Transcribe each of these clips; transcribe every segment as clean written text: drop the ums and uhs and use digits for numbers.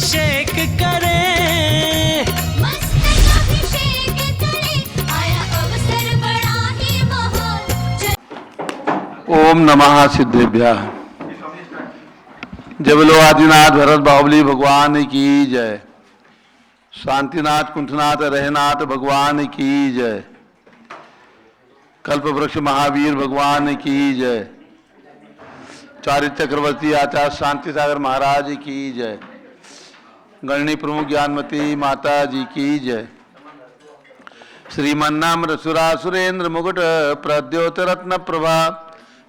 अभिषेक करें, मस्तकाभिषेक करें, आया अवसर बड़ा ही महान। ओम नमः सिद्धेभ्यः। जय बोलो आदिनाथ भरत बाहुबली भगवान की जय। शांतिनाथ कुंठनाथ रहनाथ भगवान की जय। कल्प वृक्ष महावीर भगवान की जय। चारित्र चक्रवर्ती आचार्य शांति सागर महाराज की जय। गणनी प्रमुख ज्ञानमती माता जी की जय। श्रीमन्नाम सुरा सुरेंद्र मुकुट प्रद्योत रत्न प्रभा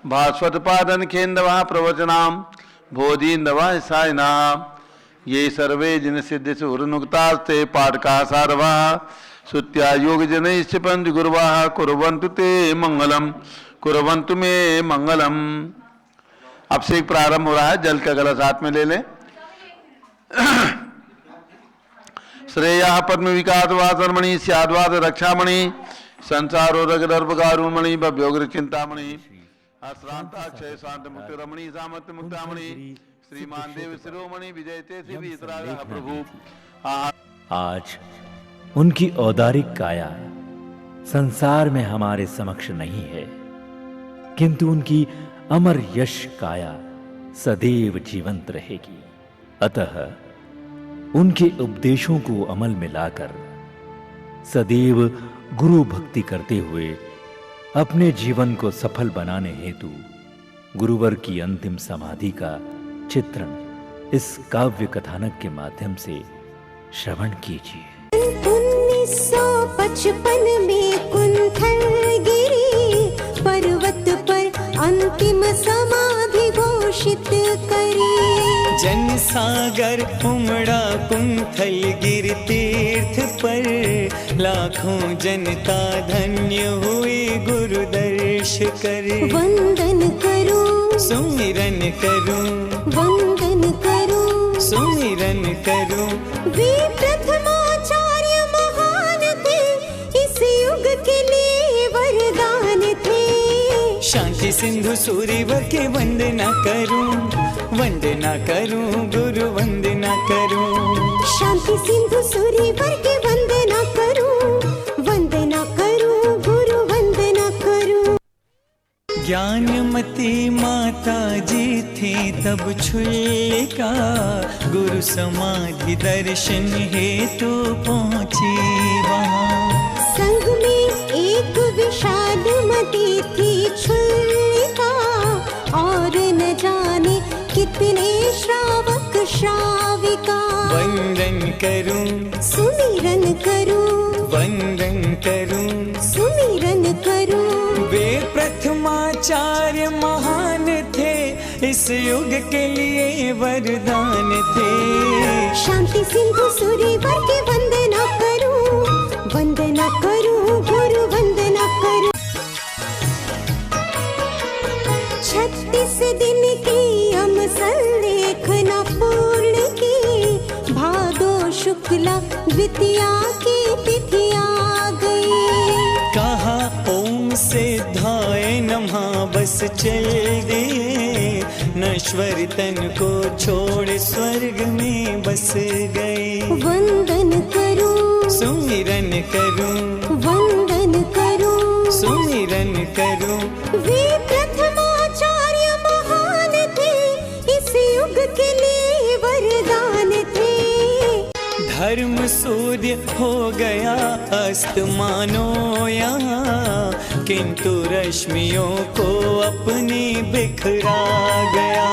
भास्वत पादन खेन्दवा प्रवचनाम बोधिन्दवा सायनाम। ये सर्वे जिन सिद्धि सुरनुक्तास्ते पाठका सारवा सुत्या योग जन पंच गुरुवा कुर्वन्तु ते मंगलम कुर्वन्तु मे मंगलम। अब से एक प्रारंभ हो रहा है। जल का गलास हाथ में ले लें। श्रेया पद्म विकास वासरमणि स्याद्वाद रक्षामणि संसारोदक दर्पकारुणमणि भव्योग्र चिंतामणि अश्रांताक्षय शांत मुक्ति रमणि सामर्थ्य मुक्तामणि श्रीमान देव शिरोमणि विजयते से भी प्रभु। आज उनकी औदारिक काया संसार में हमारे समक्ष नहीं है, किंतु उनकी अमर यश काया सदैव जीवंत रहेगी। अतः उनके उपदेशों को अमल में लाकर सदैव गुरु भक्ति करते हुए अपने जीवन को सफल बनाने हेतु गुरुवर की अंतिम समाधि का चित्रण इस काव्य कथानक के माध्यम से श्रवण कीजिए। 1955 में कुंथलगिरी पर्वत पर अंतिम समाधि घोषित करी। जन सागर उमड़ा कुंथलगिरि तीर्थ पर, लाखों जनता धन्य हुई गुरु दर्श कर। वंदन करूं सुमिरन करूं, वंदन करूं सुमिरन करूं। वे प्रथमाचार्य महान थे, इस युग के लिए वरदान थे। शांति सिंधु सूर्यवर के वंदना करूं, वंदना करूं गुरु वंदना करूं। शांति सिंधु सूर्यवर के वंदना करूं, वंदना करूं गुरु वंदना करूं। ज्ञानमती माता जी थी तब छुएगा, गुरु समाधि दर्शन हेतु पहुंची वहाँ। संग में एक विषादमती थी छुलिका, और न जाने कितने श्रावक श्राविका। वंदन करूं सुमिरन करूं, वंदन करूं सुमिरन करूं। वे प्रथमाचार्य महान थे, इस युग के लिए वरदान थे। शांति सिंधु सूर्यवर के वंदना करूं, वंदना करूं गुरु वंदना करूं। 36 दिन की अमसलेखना पूर्ण की, भादो शुक्ला द्वितीया की तिथि आ गई। कहा ओम से धाय नमः बस चल दिए, नश्वर तन को छोड़ स्वर्ग में बस गए। वंदन करूं सुमिरन करूं, वंदन करूं सुमिरन करूं। वे प्रथमाचार्य महान थे, इस युग के लिए वरदान थे। धर्म सूर्य हो गया अस्त मानो यहाँ, किंतु रश्मियों को अपने बिखरा गया।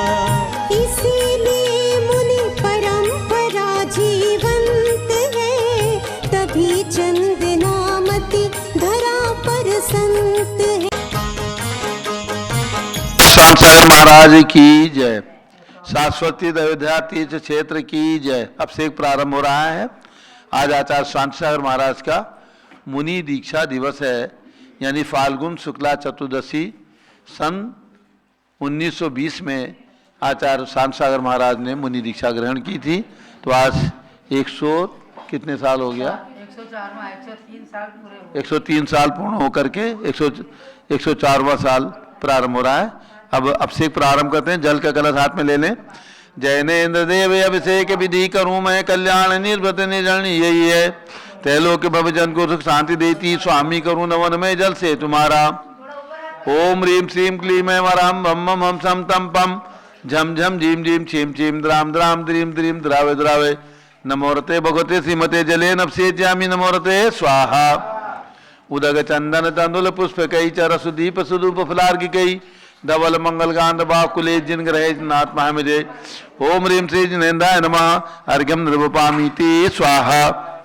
इसीलिए मुनि परंपरा जीवंत है, तभी चंदनामती धरा पर संत है। शांति महाराज की जय। शाश्वती अयोध्या तीर्थ क्षेत्र की जय। अब से एक प्रारंभ हो रहा है। आज आचार्य शांति सागर महाराज का मुनि दीक्षा दिवस है, यानी फाल्गुन शुक्ला चतुर्दशी सन 1920 में आचार्य शांति सागर महाराज ने मुनि दीक्षा ग्रहण की थी। तो आज 100 कितने साल हो गया? 103 साल पूर्ण होकर के 104वां साल प्रारंभ हो रहा है। अब से प्रारंभ करते हैं। जल का कलश हाथ में ले लें। जैनेन्द्र देव अभिषेक विधि करूं मैं, कल्याण निर्वृत निर्जन यही है। तैलोक भवजन को सुख शांति देती, स्वामी करूं नवन में जल से तुम्हारा। ओम ह्रीं श्रीं क्लीं ऐं वरहं बम बम हम सम तम पम, झम झम झीम झीम छीम छीम द्राम द्राम द्रीम द्रीम द्रावे द्रावे। नमोरते भगवते श्रीमते जले नपसेत्यामि, नमोरते स्वाहा। उदक चंदन तंदुल पुष्प कई, चरस दीप सुदूप फलार्घ कई, धवल मंगल कांत बाकुले जिन ग्रहे नाथ महामिजे। ओम ह्रीं श्री जिनेन्द्राय नमः, अर्घ्यम नृपामीति स्वाहा।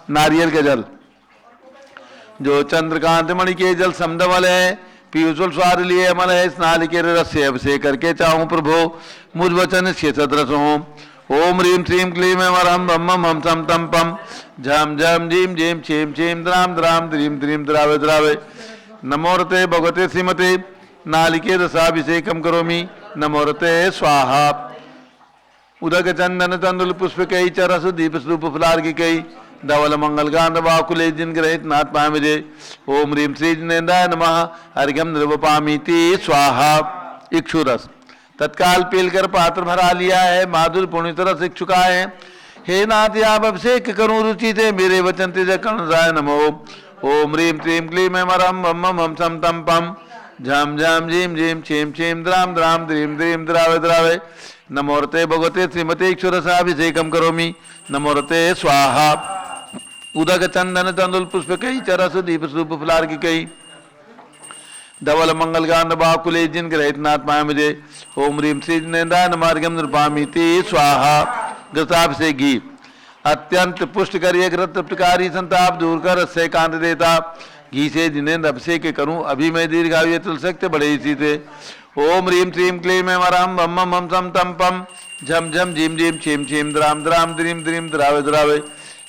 नारियल के जल, जो चंद्रकांत मणि के जल समधवल है, पीयूषल स्वाद लिए अमल है, स्नाल के रस से अभिषेक करके चाहूं प्रभु मुझ वचन से सदरस हो। ओम ह्रीं श्रीं क्लीं ऐं वरहं बम बम हम सम तम पम, झम झम झीम झीम छीम छीम द्राम द्राम द्रीम द्रीम द्रावे द्रावे। नमोरते भगवते श्रीमते नालिके रसाभिषेकम करोमि, नमोरते स्वाहा। उदक चंदन तंदुल पुष्प कई, चरस दीप स्वरूप फलार्घ कई, धवल मंगल गांध बाकुले जिन ग्रहित नाथ पामिजे। ओम ह्रीं श्री जिनेन्द्राय नमः, अर्घ्यम नृपामीति स्वाहा। इक्षुरस, तत्काल पीलकर पात्र भरा लिया है, माधुर पुण्य तरस इच्छुका है। हे नाथ आप अभिषेक करूं रुचि से, मेरे वचन तेज कर्णराय नमो। ओम ह्रीं श्रीं क्लीं ऐं वरहं बम बम हम सम तम पम, झम झम झीम झीम छीम छीम द्राम द्राम द्रीम द्रीम द्रावे द्रावे। नमोरते भगवते श्रीमते इक्षुरसाभिषेकम करोमि, नमोरते स्वाहा। उदक चंदन तंदुल पुष्प कई, चरस दीप स्वरूप फलार्घ कई, धवल मंगल गांध बाकुले जिन ग्रहित नाथ माया मुझे। ओम ह्रीं श्री जिनेन्द्राय नमः, अर्घ्यम नृपामीति स्वाहा। घृताभिषेक घी, अत्यंत पुष्ट करिए घृत प्रकारी संताप दूर कर से कांत देता। घी से जिनेन्द्र अभिषेक करूं, अभी मैं दीर्घायु तुल सकते बड़े इसी थे। ओम ह्रीं श्रीं क्लीं ऐं वरहं बम बम हम सम तम पम, झम झम झीम झीम छीम छीम द्राम द्राम द्रीम द्रीम द्रावे द्रावे।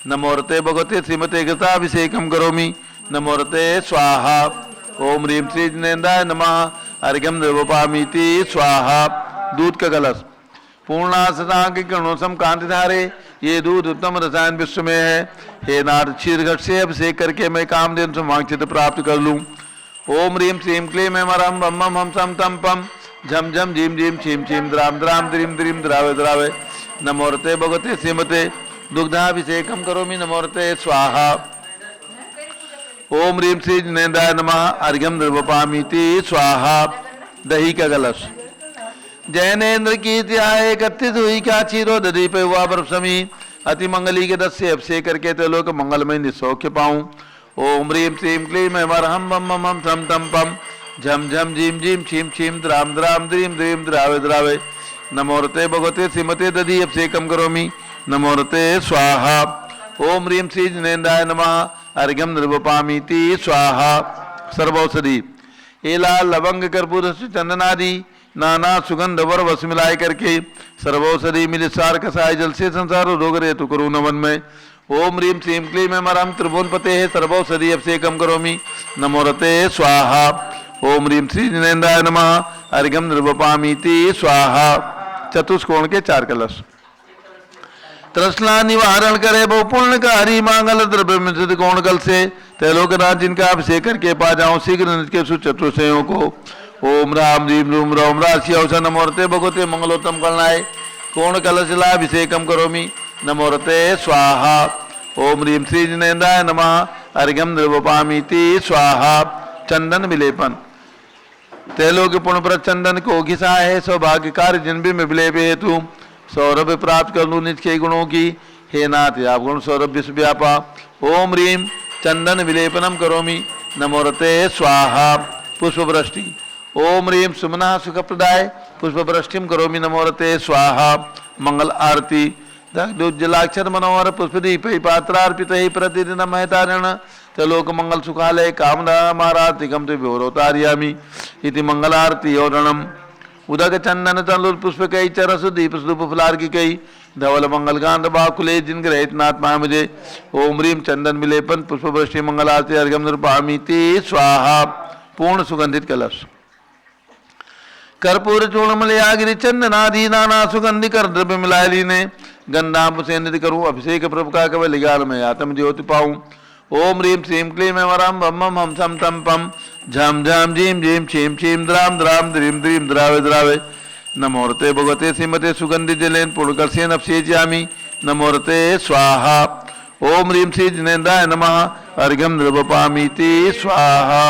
नमोरते भगवते श्रीमते घृताभिषेकम करोमि, नमोरते स्वाहा। ओम ह्रीं श्री जिनेन्द्राय नमः, अर्घ्यम नृपामीति स्वाहा। दूध का कलश, पूर्णासनांग किरणोसम कांति धारे, ये दूध उत्तम रसायन विश्व में है। हे नाथ क्षीर घट से अभिषेक करके मैं कामधेनु से वांछित प्राप्त कर लूं। ओम ह्रीं श्रीं क्लीं ऐं वरहं बम बम हम सम तम पम, झम झम झीम झीम छीम छीम द्राम द्राम द्रीम द्रीम द्रावे द्रावे। नमोरते भगवते श्रीमते दुग्धाभिषेकम करोमि, नमोरते स्वाहा। ओम ह्रीं श्री जिनेन्द्राय नमः, अर्घ्यम नृपामीति स्वाहा। दही का कलश, जैनेन्द्र की त्याय कथित हुई क्या चीरो दधी पे हुआ बरसमी, अति मंगली के दस से अभिषेक करके त्रिलोक मंगलमय निसौख्य पाऊं। ओम ह्रीं श्रीं क्लीं ऐं वरहं बम बम हम सम तम पम, झम झम झीम झीम छीम छीम द्राम द्राम द्रीम द्रीम द्रावे द्रावे। नमोरते भगवते श्रीमते दधी अभिषेकम करोमि, नमोरते स्वाहा। ओम ह्रीं श्री जिनेन्द्राय नमः, अर्घ्यम नृपामीति स्वाहा। सर्वौषधि, एला लवंग कर्पूर चंदनादि नाना सुगंध वर वस मिलाए करके सर्वौषधि मिले सार कसाय जल से संसार रोग रे तो करो नवन में। ओम ह्रीं श्रीं क्लीं ऐं वरहं त्रिभुवन पते सर्वौषधि अभिषेकम करोमि, नमोरते स्वाहा। ओम ह्रीं श्री जिनेन्द्राय नमः, अर्घ्यम नृपामीति स्वाहा। चतुष्कोण के चार कलश, तृष्णा निवारण करे बहु पुण्यकारी, मांगल द्रव्य मिश्रित कोण कल से, त्रैलोकनाथ जिनका अभिषेक करके पा जाऊं शीघ्र निज के सुचतुर्षयों को। ओम राम रीम रूम रोम राशि अवसर, नमोरते भगवते मंगलोत्तम कलनाय, कोण कलशला अभिषेकम करोमि, नमोरते स्वाहा। ओम ह्रीं श्री जिनेन्द्राय नमः, अर्घ्यम नृपामीति स्वाहा। चंदन विलेपन, त्रैलोक्य पुण्यप्रद चंदन को घिसा है, सौभाग्य कार्य जिन भी में विलेप हेतु सौरभ प्राप्त कर लूं निज के गुणों की। हे नाथ आप गुण सौरभ विश्व व्यापा। ओम ह्रीं चंदन विलेपनम करोमि, नमोरते स्वाहा। पुष्प वृष्टि, ओम ह्रीं सुमना सुख प्रदाय पुष्प वृष्टिम करोमि, नमोरते स्वाहा। मंगल आरती, जलाक्षर मनोहर पुष्पदीप पात्रार्पित प्रतिदिन महतारण त्रिलोक मंगल सुखालय कामना मारातिकम ते विवरोतार्यामि इति मंगल आरती औरणम। उदक चंदन तंदुल पुष्प कई, चरस दीप स्वरूप फलार्घ कई, धवल मंगल गांध बाकुले जिन ग्रहित नाथ माया मुझे। ओम ह्रीं चंदन विलेपन पुष्प वृष्टि मंगल आरती, अर्घ्यम नृपामीति स्वाहा। पूर्ण सुगंधित कलश, कर्पूर चूर्ण मलयागिरी चंदनादि नाना सुगंधि कर द्रव्य मिलाय लीने, गंधांब से निधि करूं अभिषेक प्रभु का कवल लिगाल में आत्म ज्योति पाऊं। ओम ह्रीं श्रीं क्लीं ऐं वरहं बम बम हम सम तम पम, झम झम झीम झीम छीम छीम द्राम द्राम द्रीम द्रीम द्रावे द्रावे। नमोरते भगवते श्रीमते सुगंधि जलेन पुण्यकर्षेण अभिषेचयामि नमोरते स्वाहा। ओम ह्रीं श्री जिनेन्द्राय नमः अर्घ्यम नृपपामीति स्वाहा।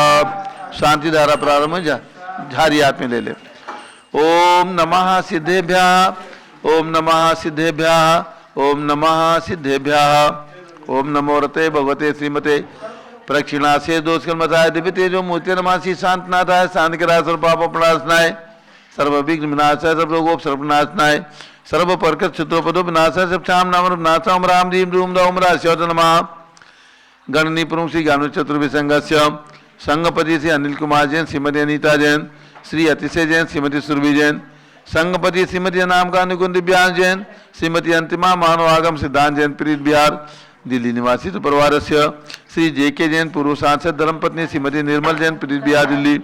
शांति धारा प्रारंभ हो जा, झारी हाथ में ले ले। ओम नमः सिद्धेभ्यः, ओम नमः सिद्धेभ्यः, ओम नमः सिद्धेभ्यः। ओम नमोरते भगवते श्रीमते प्रक्षिणा से दोषकर्मताय दिव्य तेजो मूर्ति नमासि शांतनाथाय शांति कराय सर्व पाप प्रणाशनाय सर्व विघ्न विनाशाय सर्व रोगोप सर्वनाशनाय सर्व परकत क्षत्रोपदो विनाशाय सब क्षाम नाम नाथाम राम दीम धूम दाम राश्यवत नमः। गणनी प्रमुख श्री ज्ञान चतुर्विसंगस्य संगपति श्री अनिल कुमार जैन, श्रीमती अनीता जैन, श्री अतिशय जैन, श्रीमती सुरभि जैन, संगपति श्रीमती नाम का अनुकुंद दिव्यांश जैन, श्रीमती अंतिमा मानव आगम सिद्धांत जैन, प्रीत बिहार दिल्ली निवासी तो परिवार श्री जेके जैन, पूर्व सांसद धर्मपत्नी श्रीमती निर्मल जैन, प्रीत बिहार दिल्ली।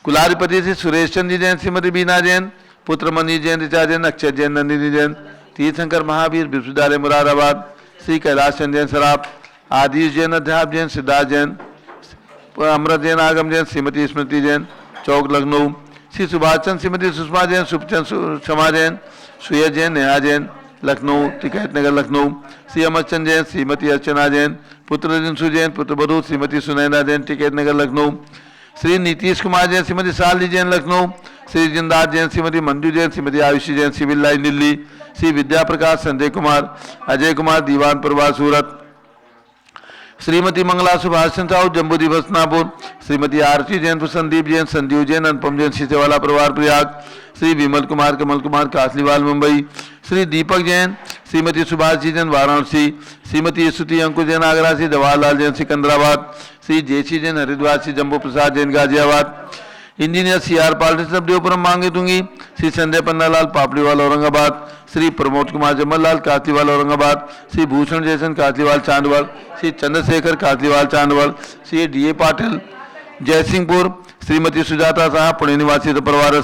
कुलाधिपति श्री सुरेश चंद्र जैन, श्रीमती बीना जैन, पुत्र मनी जैन, ऋचा जैन, अक्षय जैन, नंदिनी जैन, तीर्थंकर महावीर विश्वविद्यालय मुरादाबाद, श्री कैलाश चंद जैन सराफ, आदिश जैन, अध्याप जैन, सिद्धार्थ जैन, अमृत जैन, आगम जैन, श्रीमती स्मृति जैन, चौक लखनऊ, श्री सुभाष चंद, श्रीमती सुषमा जैन, सुखचंद क्षमा जैन, सुयज जैन, नेहा जैन, लखनऊ, टिकैत नगर लखनऊ, श्री अमरचंद जैन, श्रीमती अर्चना जैन, पुत्र रिंसु जैन, पुत्र बधू श्रीमती सुनैना जैन, टिकैत नगर लखनऊ, श्री नीतीश कुमार जैन, श्रीमती सालनी जैन, लखनऊ, श्री जिंदार जैन, श्रीमती मंजू जैन, श्रीमती आयुषी जैन, सिविल लाइन दिल्ली, श्री विद्या प्रकाश, संजय कुमार, अजय कुमार, दीवान प्रवास सूरत, श्रीमती मंगला सुभाष चंद्र साहू, जम्बू दिवस नागपुर, श्रीमती आरती जैन, संदीप जैन, संजीव जैन, अनुपम जैन, सीसेवाला परिवार Prayag, Shri Vimal Kumar, Kamal Kumar, Kasliwal Mumbai, Shri Deepak Jain, Shrimati Subhash ji Jain, Varanasi, Shrimati Stuti Ankur Jain, Agra, Shri Jawaharlal Jain, Secunderabad, Shri J C Jain, Haridwar, Shri Jambu Prasad Jain, Ghaziabad, engineer C R Pal Devpuram मांगे दूंगी, श्री संजय पन्नालाल पापड़ीवाल औरंगाबाद, श्री प्रमोद कुमार जमललाल कातलीवाल औरंगाबाद, श्री भूषण जयसन कातलीवाल चांदवल, श्री चंद्रशेखर कातलीवाल चांदवल, श्री डी ए पाटिल जयसिंहपुर, श्रीमती सुजाता साहा पुणे निवासी परिवार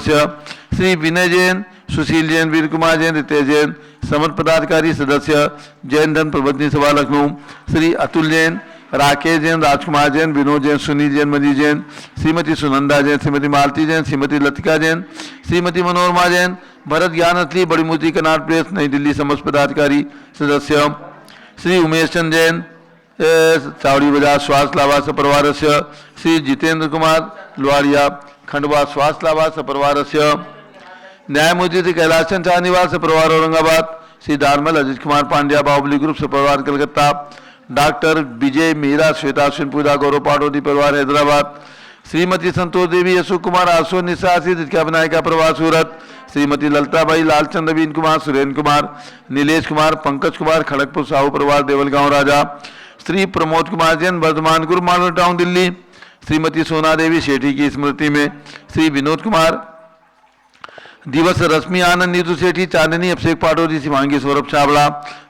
श्री विनय जैन, सुशील जैन, वीर कुमार जैन, रितेश जैन, समर्थ पदाधिकारी सदस्य जैन धन प्रबंधनी सभा लखनऊ, श्री अतुल जैन, राकेश जैन, राजकुमार जैन, विनोद जैन, सुनील जैन, मनी जैन, श्रीमती सुनंदा जैन, श्रीमती मालती जैन, श्रीमती लतिका जैन, श्रीमती मनोरमा जैन, भरत ज्ञान अतली बड़ी मूर्ति कनाट प्लेस नई दिल्ली समस्त पदाधिकारी सदस्य, श्री उमेश चंद जैन, चावड़ी बाजार स्वास्थ्य लाभार्थ परिवार श्री जितेंद्र कुमार लुआड़िया खंडवा स्वास्थ्य लाभार्थ परिवार न्यायमूर्ति श्री कैलाश चंद शाह निवास परिवार औरंगाबाद, श्री दारमल अजित कुमार पांड्या बाहुबली ग्रुप परिवार कलकत्ता, डॉक्टर विजय मीरा श्वेता सिंह पूजा गौरव पाटोदी परिवार हैदराबाद, श्रीमती संतोष देवी अशोक कुमार आशो निशासी दित्या विनायका परिवार सूरत, श्रीमती ललताबाई लालचंद नवीन कुमार सुरेंद्र कुमार नीलेश कुमार पंकज कुमार खड़गपुर साहू परिवार देवलगांव राजा, श्री प्रमोद कुमार जैन वर्धमान गुरु मॉडल टाउन दिल्ली, श्रीमती सोना देवी सेठी की स्मृति में, श्री विनोद कुमार दिवस रश्मि आनंद नीतू सेठी चांदनी अभिषेक पाटोदी शिवांगी सौरभ छाबड़ा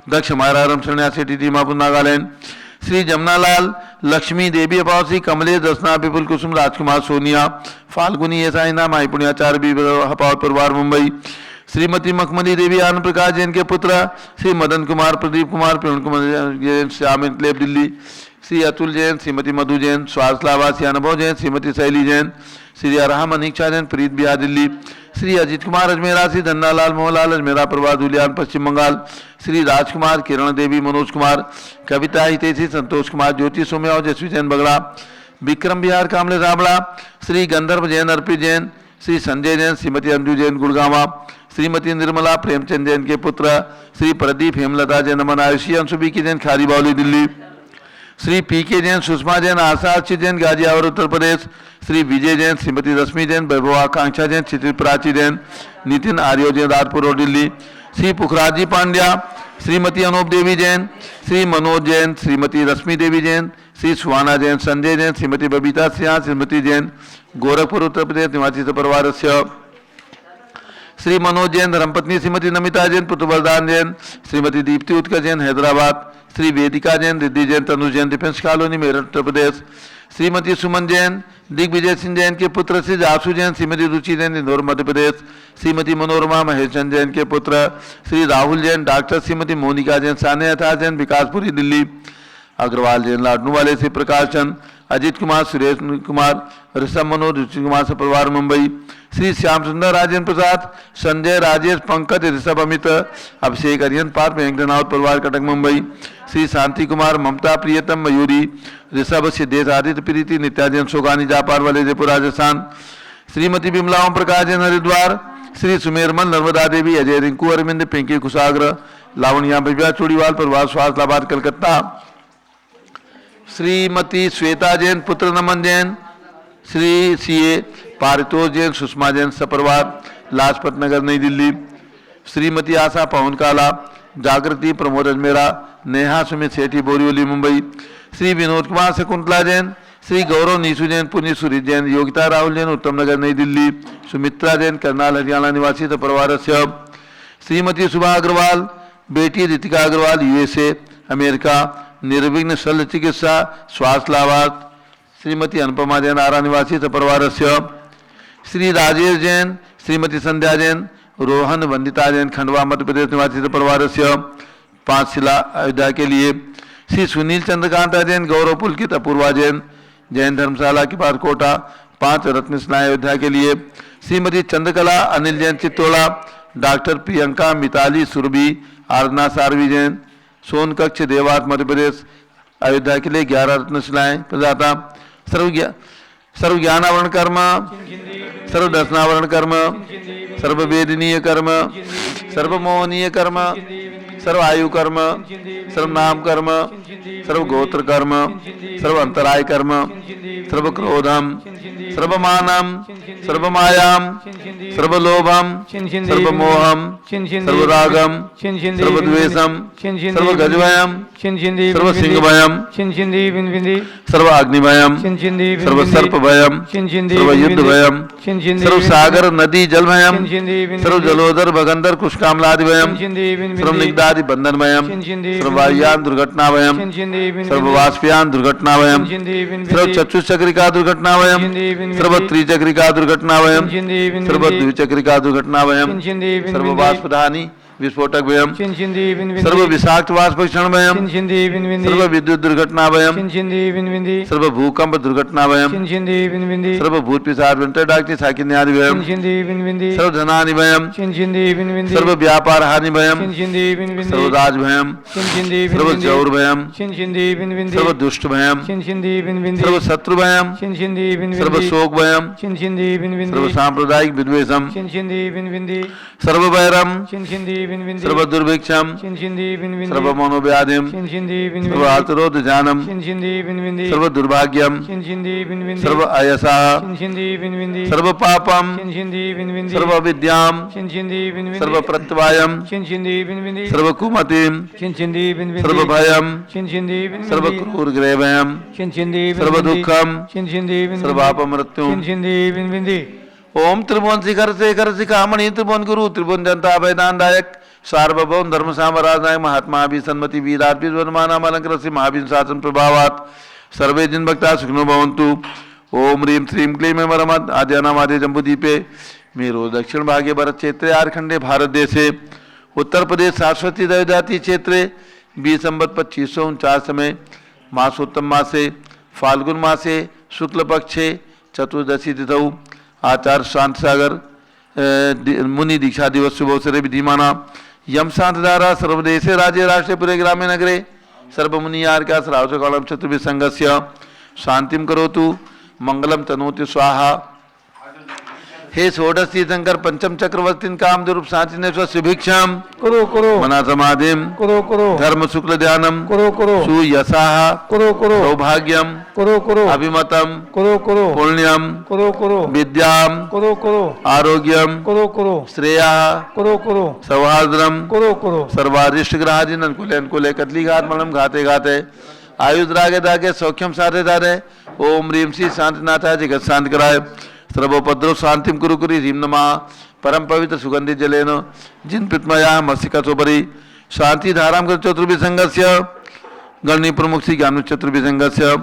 दक्ष मायरारम शरण्या सेठी दीमापुर नागालैंड, श्री जमुनालाल लक्ष्मी देवी अपावसी कमलेश दसना विपुल कुसुम राजकुमार सोनिया फाल्गुनी एसाइना माई पुण्याचार्य हपावत परिवार मुंबई, श्रीमती मखमली देवी आनंद प्रकाश जैन के पुत्र, श्री मदन कुमार प्रदीप कुमार प्रवीण कुमार जैन श्याम इनक्लेव दिल्ली, श्री अतुल जैन, श्रीमती मधु जैन स्वास्थ्य लाभार्थी अनुभव जैन, श्रीमती शैली जैन, श्री अरहम अनिक्षा जैन प्रीत बिहार दिल्ली, श्री अजित कुमार अजमेरा, श्री धन्नालाल मोहनलाल अजमेरा प्रवास धुलियान पश्चिम बंगाल, श्री राजकुमार किरण देवी मनोज कुमार कविता हितेशी संतोष कुमार ज्योति सोम्या और जसवी जैन बगड़ा, विक्रम बिहार कामले राबड़ा, श्री गंधर्व जैन अर्पित जैन, श्री संजय जैन, श्रीमती अंजू जैन गुड़गावा, श्रीमती निर्मला प्रेमचंद जैन के पुत्र, श्री प्रदीप हेमलता जैन अमन आयुषी अंशुबी की जैन खारी बावली दिल्ली, श्री पी के जैन सुषमा जैन आशा अर्चित जैन गाजियाबाद उत्तर प्रदेश, श्री विजय जैन, श्रीमती रश्मि जैन वैभव आकांक्षा जैन चित्र प्राची जैन नितिन आर्यो जैन राजपुर और दिल्ली, श्री पुखराज जी पांड्या, श्रीमती अनूप देवी जैन, श्री मनोज जैन, श्रीमती रश्मि देवी जैन, श्री सुहाना जैन, संजय जैन, श्रीमती बबीता सिंह, श्रीमती जैन गोरखपुर उत्तर प्रदेश निवासी परिवार श्री मनोज जैन धर्मपत्नी श्रीमती नमिता जैन पुत्र बलदान जैन, श्रीमती दीप्ति उत्कर्ष जैन हैदराबाद, श्री वेदिका जैन रिद्धि जैन तनु जैन डिफेंस कॉलोनी मेरठ उत्तर प्रदेश, श्रीमती सुमन जैन दिग्विजय सिंह जैन के पुत्र श्री जासू जैन, श्रीमती रुचि जैन इंदौर मध्य प्रदेश, श्रीमती मनोरमा महेश चंद जैन के पुत्र श्री राहुल जैन, डॉक्टर श्रीमती मोनिका जैन साने अथा जैन विकासपुरी दिल्ली, अग्रवाल जैन लाडनू वाले से प्रकाश चंद, अजीत कुमार, सुरेश कुमार, ऋषभ मनोज, ऋषि कुमार से परिवार मुंबई, श्री श्याम सुंदर, राजेंद्र प्रसाद, संजय, राजेश, पंकज, ऋषभ, अमित, अभिषेक, अरियन पार, वेंकटनाथ परिवार कटक मुंबई, श्री शांति कुमार, ममता, प्रियतम, मयूरी, ऋषभ, सिद्धेश, आदित्य, प्रीति, नित्या जैन, सोगानी, जापार वाले जयपुर राजस्थान, श्रीमती बिमला ओम प्रकाश जैन हरिद्वार, श्री सुमेरमल, नर्मदा देवी, अजय, रिंकू, अरविंद, पिंकी, कुशाग्र, लावणिया, भव्या, चूड़ीवाल परिवार स्वास्थ्यलाबाद कलकत्ता, श्रीमती श्वेता जैन, पुत्र नमन जैन, श्री सीए पारितोष जैन, सुषमा जैन सपरिवार लाजपत नगर नई दिल्ली, श्रीमती आशा पवन काला, जागृति, प्रमोद अजमेरा, नेहा सुमित सेठी, बोरीवली मुंबई, श्री विनोद कुमार, शकुंतला जैन, श्री गौरव, नीसू जैन, पुण्य, सुरीत जैन, योगिता राहुल जैन, उत्तम नगर नई दिल्ली, सुमित्रा जैन, करनाल हरियाणा निवासी परिवार, श्रीमती सुभा अग्रवाल, बेटी रितिका अग्रवाल, यूएसए अमेरिका, निर्विघ्न शल्य चिकित्सा स्वास्थ्य लाभार्थ, श्रीमती अनुपमा जैन, आरा निवासी परिवार, श्री राजेश जैन, श्रीमती संध्या जैन, रोहन वंदिता जैन, खंडवा मध्य प्रदेश निवासी परिवार, 5 शिला अयोध्या के लिए, श्री सुनील चंद्रकांता जैन, गौरव पुलकित, अपूर्वा जैन, जैन धर्मशाला की पार कोटा, 5 रत्न शिलाएं अयोध्या के लिए, श्रीमती चंद्रकला, अनिल जैन चित्तोला, डॉक्टर प्रियंका, मिताली, सुरभि, आराधना सारवी जैन, सोन कक्ष, देवास मध्य प्रदेश अयोध्या के लिए 11 रत्न शिलाएं प्रदाता, सर्व ज्ञानावरण कर्म, सर्व दर्शनावरण कर्म, सर्व वेदनीय कर्म, सर्व मोहनीय कर्म, सर्व आयु कर्म, सर्व नाम कर्म, सर्व गोत्र कर्म, सर्व अंतराय कर्म, सर्व क्रोधम, सर्व मानम, सर्व मायाम, सर्व लोभम, सर्व मोहम, सर्व रागम, सर्व द्वेषम, सर्व गजभयम, सर्व सिंहभयम, सर्व अग्निभयम, सर्व सर्पभयम, सर्व युद्धभयम, सर्व सागर नदी जलभयम, सर्व जलोदर भगंदर कुशकामलादिभयम, सर्व निग्धादि बंधनभयम, सर्व वायुयान दुर्घटनाभयम, सर्व वाष्पयान दुर्घटनाभयम, सर्व चतुष्चक्रिका दुर्घटनाभयम, सर्व त्रिचक्रिका दुर्घटनाभयम, सर्व द्विचक्रिका दुर्घटनाभयम, सर्व वाष्पधानी विस्फोटक भयम, सर्व विषाक्त वाष्पक्षण भयम, सर्व विद्युत दुर्घटना भयम, सर्व भूकंप दुर्घटना भयम, सर्व भूत पिशाच वेंटर डाक्टी साकिन्यादि भयम, सर्व धनानि भयम, सर्व व्यापार हानि भयम, सर्व राज भयम, सर्व चौर भयम, सर्व दुष्ट भयम, सर्व शत्रु भयम, सर्व शोक भयम, सर्व सांप्रदायिक विद्वेषम, सर्व वैरम, सर्व दुर्भिक्षम, सर्व मनोव्याधिम, सर्व आतुरोध जानम, सर्व दुर्भाग्यम, सर्व अयसा, सर्व पापम, सर्व विद्याम, सर्व प्रत्यवायम, सर्व कुमतिम, सर्व भयम, सर्व क्रूर ग्रहभयम, सर्व दुखम, सर्व अपमृत्युम। ओम त्रिभुवन शिखर शेखर शिखामणि त्रिभुवन गुरु त्रिभुवन जनता वैदानदायक सार्वभौम धर्म सामराजनायक महात्मा अभि सन्मति वीरार्पित वनमानाम अलंकृत श्री महावीर शासन प्रभावात सर्वे जिन भक्ता सुखिनो भवन्तु। ओम ह्रीं श्रीं क्लीं वरमद आद्यानाम आद्य जम्बूद्वीपे मेरो दक्षिण भागे भरत क्षेत्रे आरखंडे भारत देशे उत्तर प्रदेश सरस्वती दैवजाति क्षेत्रे 20 संवत 2549 में मासोत्तम मासे फाल्गुन मासे शुक्ल पक्षे चतुर्दशी तिथौ आचार्य शांत सागर मुनि दीक्षा दिवस शुभ अवसरे विधिमाना यम शांत धारा सर्वदेशे राज्य राष्ट्रे पुरे ग्रामे नगरे सर्वमुनि यार्का श्रावचकालम चतुर्भि संगस्य शांतिम करोतु मंगलम तनोति स्वाहा। हे षोडश तीर्थंकर पंचम चक्रवर्ती काम दुरूप सांचिनेश्वर सुभिक्षाम करो करो मना समाधिम करो करो धर्म शुक्ल ध्यानम करो करो सुयसाह करो करो सौभाग्यम करो करो अभिमतम करो करो पुण्यम करो करो विद्याम करो करो आरोग्यम करो करो श्रेया करो करो सौहार्द्रम करो करो सर्वारिष्ट ग्रहाजिन अनुकूले अनुकूले कतली घात मलम घाते घाते आयुद्रागे दागे सौख्यम साधे दारे ओम ह्रीं श्री शांतिनाथाय जगत शांत कराय सर्वोपद्रव शांतिम कुरु कुरी ह्रीं नमः परम पवित्र सुगंधित जलेन जिन पितमया मस्तिकासोपरि शांति धाराम कर चतुर्भि संघस्य गणनी प्रमुख श्री ज्ञान चतुर्भि संघस्य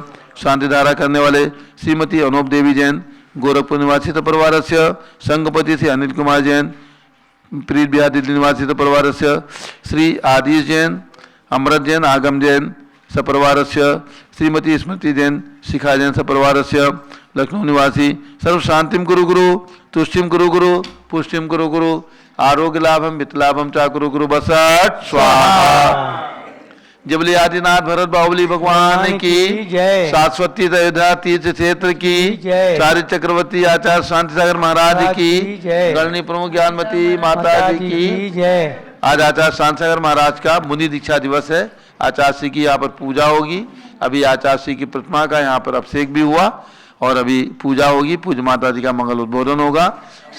शांति धारा करने वाले श्रीमती अनूप देवी जैन गोरखपुर निवासी परिवार से संघपति श्री अनिल कुमार जैन प्रीत बिहार दिल्ली निवासी परिवार से श्री आदिश जैन अमृत जैन आगम जैन सपरिवारस्य श्रीमती स्मृति जैन शिखा जैन सपरिवारस्य लखनऊ निवासी सर्व शांतिम गुरु गुरु तुष्टिम गुरु गुरु पुष्टिम गुरु गुरु आरोग्य लाभम वित्त लाभम चा गुरु गुरु बसट स्वाहा। जबली आदिनाथ भरत बाहुबली भगवान की जय। शाश्वती अयोध्या तीर्थ क्षेत्र की जय। सारी चक्रवर्ती आचार्य शांति सागर महाराज की जय। गणनी प्रमुख ज्ञानमती माता जी की जय। आज आचार्य शांति सागर महाराज का मुनि दीक्षा दिवस है। आचार्य श्री की यहाँ पर पूजा होगी। अभी आचार्य श्री की प्रतिमा का यहाँ पर अभिषेक भी हुआ और अभी पूजा होगी। पूज्य माता जी का मंगल उद्बोधन होगा।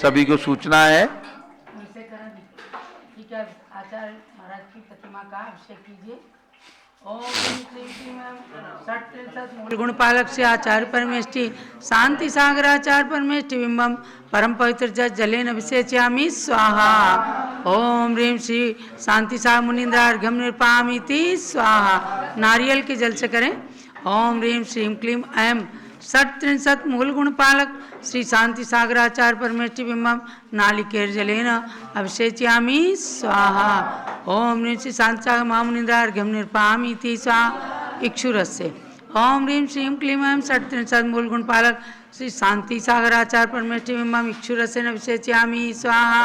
सभी को सूचना है। आचार्य महाराज की प्रतिमा का अभिषेक कीजिए। ओम मूल गुण पालक से आचार्य परमेष्टि शांति सागर आचार्य परमेष्टि बिंबम परम पवित्र जलेन अभिषेचयामि स्वाहा। ओम ह्रीं श्री शांति सा मुनिंद्र अर्घ्यम निर्पामीति स्वाहा। नारियल के जल से करें। ओम ह्रीं श्रीं क्लीं ऐं षट्त्रिंशत् मूल गुण पालक श्री शांति सागराचार्य परमेष्टि बिंबम नालिकेर जलेन अभिषेचयामि स्वाहा। ओम ह्रीं श्री शांति सागर महामुनिंद्र अर्घ्यम निर्पामीति स्वाहा इक्षुरस्य। ओम ह्रीं श्रीं क्लीं ऐं षट्त्रिंशत् मूल गुण पालक श्री शांति सागराचार्य परमेष्टि बिंबम इक्षुरस्य अभिषेचयामि स्वाहा।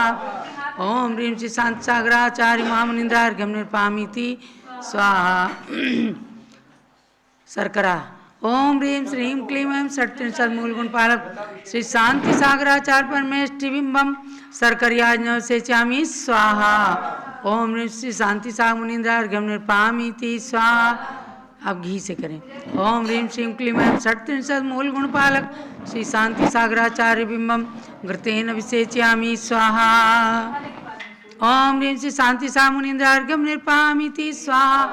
ओम ह्रीं श्री शांति सागराचार्य महामुनिंद्र अर्घ्यम निर्पामीति स्वाहा। शर्करा। ओम ह्रीं श्रीं क्लीं ऐं षट्त्रिंशत् मूल गुण पालक श्री शांति सागराचार्य परमेष्टि बिंबम शर्कर्याज्ञासेचयामि स्वाहा। ओम ह्रीं श्री शांति सागर मुनिंद्र अर्घ्यम निर्पामीति स्वाहा। अब घी से करें। ओम ह्रीं श्रीं क्लीं ऐं षट्त्रिंशत् मूल गुण पालक श्री शांति सागराचार्य बिंबम घृतेन अभिषेचयामि स्वाहा। ओम ह्रीं श्री शांति सागर मुनिंद्र अर्घ्यम निर्पामीति स्वाहा।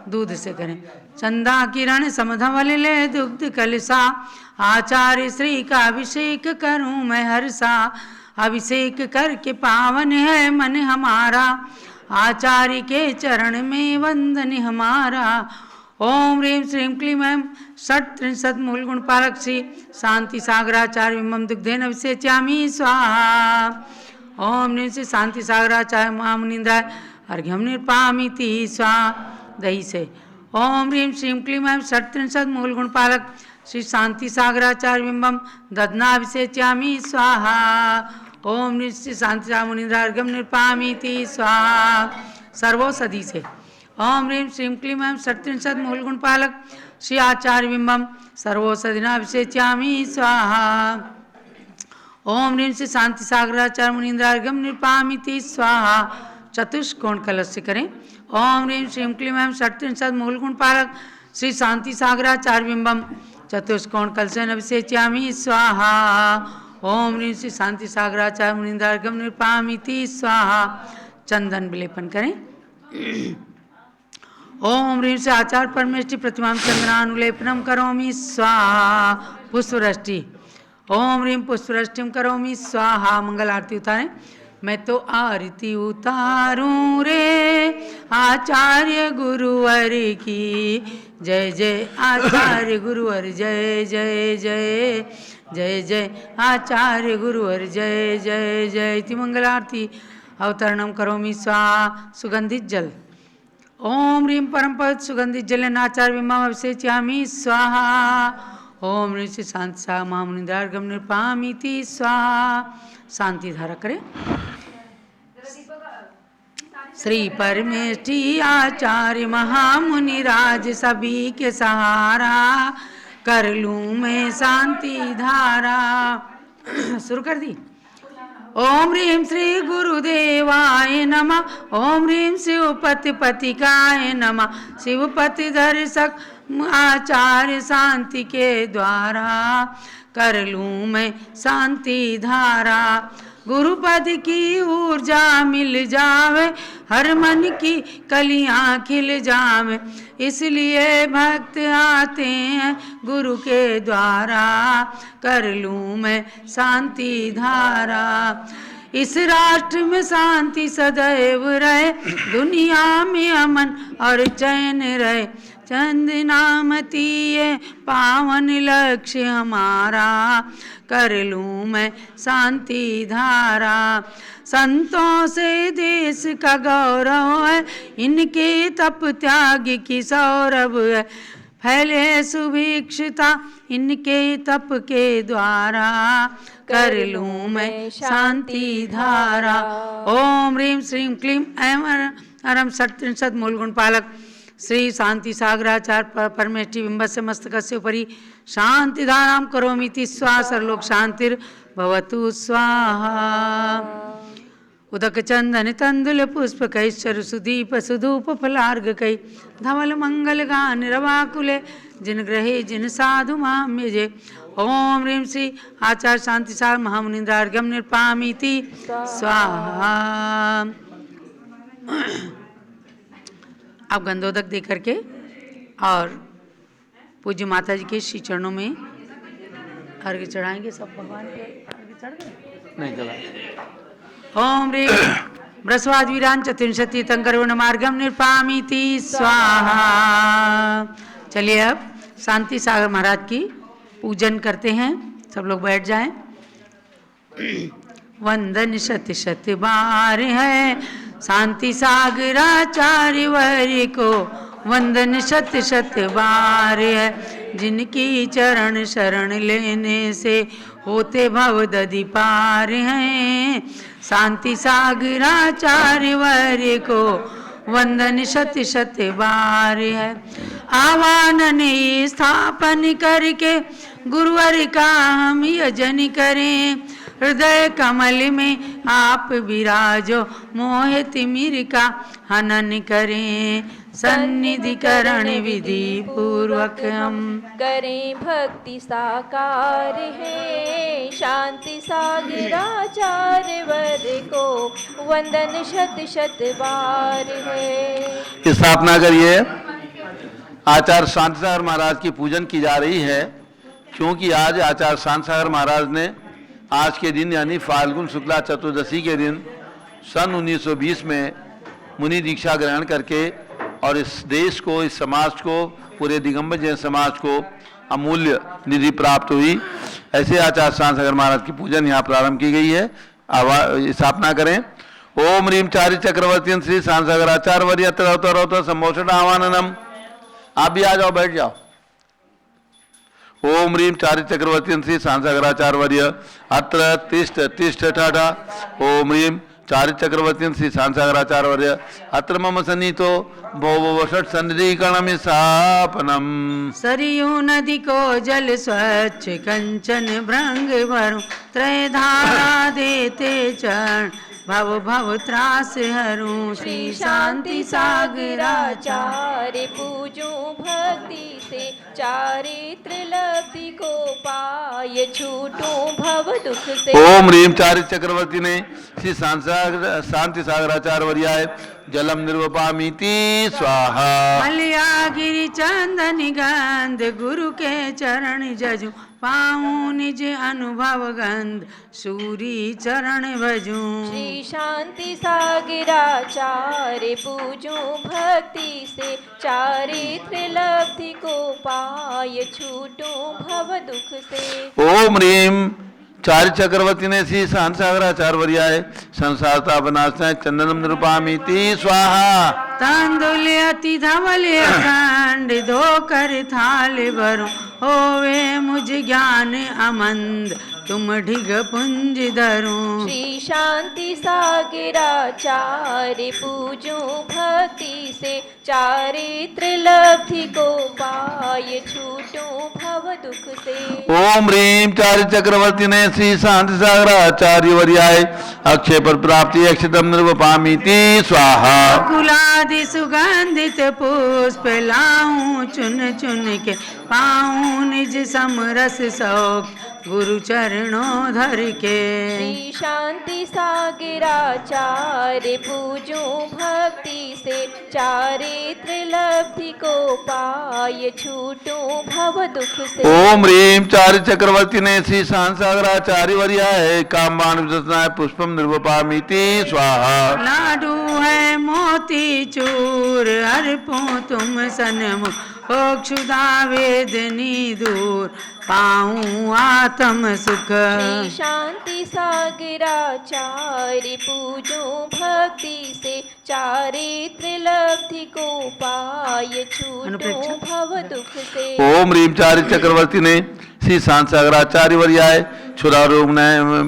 दूध से करें। चंदा किरण समधवल ले दुग्ध कलसा आचार्य श्री का अभिषेक करूं मैं हर्षा। अभिषेक करके पावन है मन हमारा आचार्य के चरण में वंदन हमारा। ओम ह्रीं श्रीं क्लीं ऐं षट्त्रिंशत् मूल गुण पालक श्री शांति सागराचार्य बिंबम दुग्धेन अभिषेचयामि स्वाहा। ओम ह्रीं श्री शांति सागराचार्य महामुनिंद्र अर्घ्यम निर्पामीति स्वाहा। दही से। ओम ह्रीं श्रीं क्लीं ऐं षट्त्रिंशत् मूल गुण पालक श्री शांति सागराचार्य बिंबम दध्नाभिषेचयामि स्वाहा। ओम ह्रीं श्री शांति सागर मुनिंद्र अर्घ्यम निर्पामीति स्वाहा। सर्वौषधि से। ओम ह्रीं श्रीं क्लीं ऐं षट्त्रिंशत् मूल गुण पालक श्री आचार्य बिंबम सर्वौषधिनाभिषेचयामि स्वाहा। ओम ह्रीं श्री शांति सागराचार्य मुनिंद्र अर्घ्यम निर्पामीति स्वाहा। चतुष्कोण कलश से करें। ओम ह्रीं श्रीं क्लीं ऐं षट्त्रिंशत् मूल गुण पालक श्री शांति सागराचार्य बिंबम चतुष्कोण कलशेन अभिषेचयामि स्वाहा। ओम ह्रीं श्री शांति सागराचार्य मुनिंद्र अर्घ्यम निर्पामीति स्वाहा। चंदन विलेपन करें। ओम ह्रीं श्री आचार्य परमेष्टि प्रतिमा चंदनानुलेपनम करोमि स्वाहा। पुष्पवृष्टि। ओम ह्रीं पुष्पवृष्टिम करोमि स्वाहा। मंगल आरती उतारें। मैं तो आरती उतारूं रे आचार्य गुरुवर की जय जय। आचार्य गुरुवर जय जय जय जय जय। आचार्य गुरुवर जय जय जय। इति मंगल आरती अवतरणम करोमि स्वाहा। सुगंधित जल। ओम ह्रीं परम पवित्र सुगंधित जलेन आचार्य बिंबम अभिषेचयामि स्वाहा। ओम ह्रीं श्री शांति सागर महामुनिंद्र अर्घ्यम निर्पामीति स्वाहा। शांति धारा करें। श्री परमेष्टि आचार्य महामुनि राज सभी के सहारा कर लूं मैं शांति धारा। शुरू कर दी। ओम ह्रीं श्री गुरुदेवाय नमः। ओम ह्रीं शिवपति पतिकाय नमः। शिवपति दर्शक आचार्य शांति के द्वारा कर लूं मैं शांति धारा। गुरुपद की ऊर्जा मिल जावे हर मन की कलियां खिल जावे इसलिए भक्त आते हैं गुरु के द्वारा कर लूं मैं शांति धारा। इस राष्ट्र में शांति सदैव रहे, दुनिया में अमन और चैन रहे। चंद नामती ये पावन लक्ष्य हमारा, कर लूँ मैं शांति धारा। संतों से देश का गौरव है, इनके तप त्याग की सौरभ है। फैले सुभिक्षता इनके तप के द्वारा, कर लूँ मैं शांति धारा। ओम ह्रीं श्रीं क्लीं ऐं अरं षट्त्रिंशत् मूलगुण पालक श्री शांति सागराचार्य परमेष्टि बिंबस्य मस्तकस्य उपरि शांति धारां करोमीति स्वाहा। सर्वलोक शांतिर्भवतु स्वाहा। उदक चंदन तंदुल पुष्प कैश्वर सुदीप सुधूप फलार्घकै, धवल मंगल गान रवाकुले, जिन ग्रहे जिन साधु माम्यजे। ओम ह्रीं श्री आचार्य शांति सागर महामुनिन्द्रार्घ्यं निर्पामीति स्वाहा। आप गंधोदक दे करके और पूज्य माता जी के श्री चरणों में अर्घ्य चढ़ाएंगे। सब भगवान के अर्घ्य चढ़ गए नहीं चला। ओम ह्रीं बृहस्पति वीरान चतुर्विंशति तंकरवण मार्गम निर्पामीति स्वाहा। चलिए अब शांति सागर महाराज की पूजन करते हैं। सब लोग बैठ जाएं। वंदन शत शत बार है शांति सागराचार्य वर्य को, वंदन शत शत बार है, जिनकी चरण शरण लेने से होते भव दधि पार हैं। शांति सागराचार्य वर्य को वंदन शत शत बार है। आवाहन स्थापन करके गुरुवर का हम यजन करें, हृदय कमल में आप विराजो, मोह तिमिर का हनन करें। सन्निधि करण विधि पूर्वक हम करें भक्ति साकार है। शांति सागराचार्य वर को वंदन शत शत बार है। स्थापना करिए। आचार्य शांति सागर महाराज की पूजन की जा रही है, क्योंकि आज आचार्य शांति सागर महाराज ने आज के दिन यानी फाल्गुन शुक्ला चतुर्दशी के दिन सन 1920 में मुनि दीक्षा ग्रहण करके और इस देश को, इस समाज को, पूरे दिगंबर जैन समाज को अमूल्य निधि प्राप्त हुई। ऐसे आचार्य शांति सागर महाराज की पूजन यहाँ प्रारंभ की गई है। स्थापना करें। ओम ह्रीं चारि चक्रवर्ती श्री शांति सागर आचार्य वर्य रौतर सम्मोषण आवाननम। आप भी आ जाओ, बैठ जाओ। ओम ह्रीं चारि चक्रवर्ती श्री शांति सागराचार्य वर्य अत्र तिष्ठ तिष्ठ ठाठा। ओम ह्रीं चारि चक्रवर्ती श्री शांति सागराचार्य वर्य अत्र मम सन्निहितो भव षट् सन्निधिकरणम स्थापनम। सरयू नदी को जल स्वच्छ कंचन भृंग भरूं, त्रय धारा देते चरण भव भव त्रास हरूं। श्री शांति सागराचार्य पूजो भक्ति से, चारित्र लब्धि को पाय छूटूं भव दुख से। ओम ह्रीं चारि चक्रवर्ती ने श्री शांति सागराचार्य वर्याय जलम निर्वपामीति स्वाहा। मलयागिरि चंदन गंध गुरु के चरण जजू, पाऊं निज अनुभव गंध सूरी चरण भजूं। श्री शांति सागराचार्य पूजो भक्ति से, चारित्र लब्धि को पाय छूटूं भव दुख से। ओम ह्रीं चारि चक्रवर्ती ने श्री शांति सागराचार्य वर्याय संसारता बनासाय चंदनम निरूपामीति स्वाहा। तांदुल अति धवल अखंड धोकर थाल भरूं, होवे मुझ ज्ञान अमंद तुम ढिग पुंज धरूं। श्री शांति सागराचार्य पूजो भक्ति से, चारित्र लब्धि को पाय छूटूं भव दुख से। ओम ह्रीं चारि चक्रवर्ती ने श्री शांति सागराचार्य वर्याय अक्षय पर प्राप्ति अक्षतम निर्वपामीति स्वाहा। गुलादि सुगंधित पुष्प लाऊं चुन चुन के, पाऊं निज समरस शौक गुरु चरणों धर के। श्री शांति सागराचार्य पूजूं भक्ति से, चारित्र लब्धि को पाय छूटूं भव दुख से। ओम ह्रीं चारि चक्रवर्ती ने श्री शांति सागराचार्य वर्याय कामबाण विदस्नाय पुष्पम निर्वपामीति स्वाहा। लाडू है मोती चूर अर्पों तुम सन्मुख, हो क्षुधा वेदनी दूर पाऊं आत्म सुख। श्री शांति सागराचार्य पूजूं भक्ति से, चारित्र लब्धि को पाय छूटूं भव दुख से। ओम ह्रीं चारि चक्रवर्ती ने श्री शांति सागराचार्य वर्याय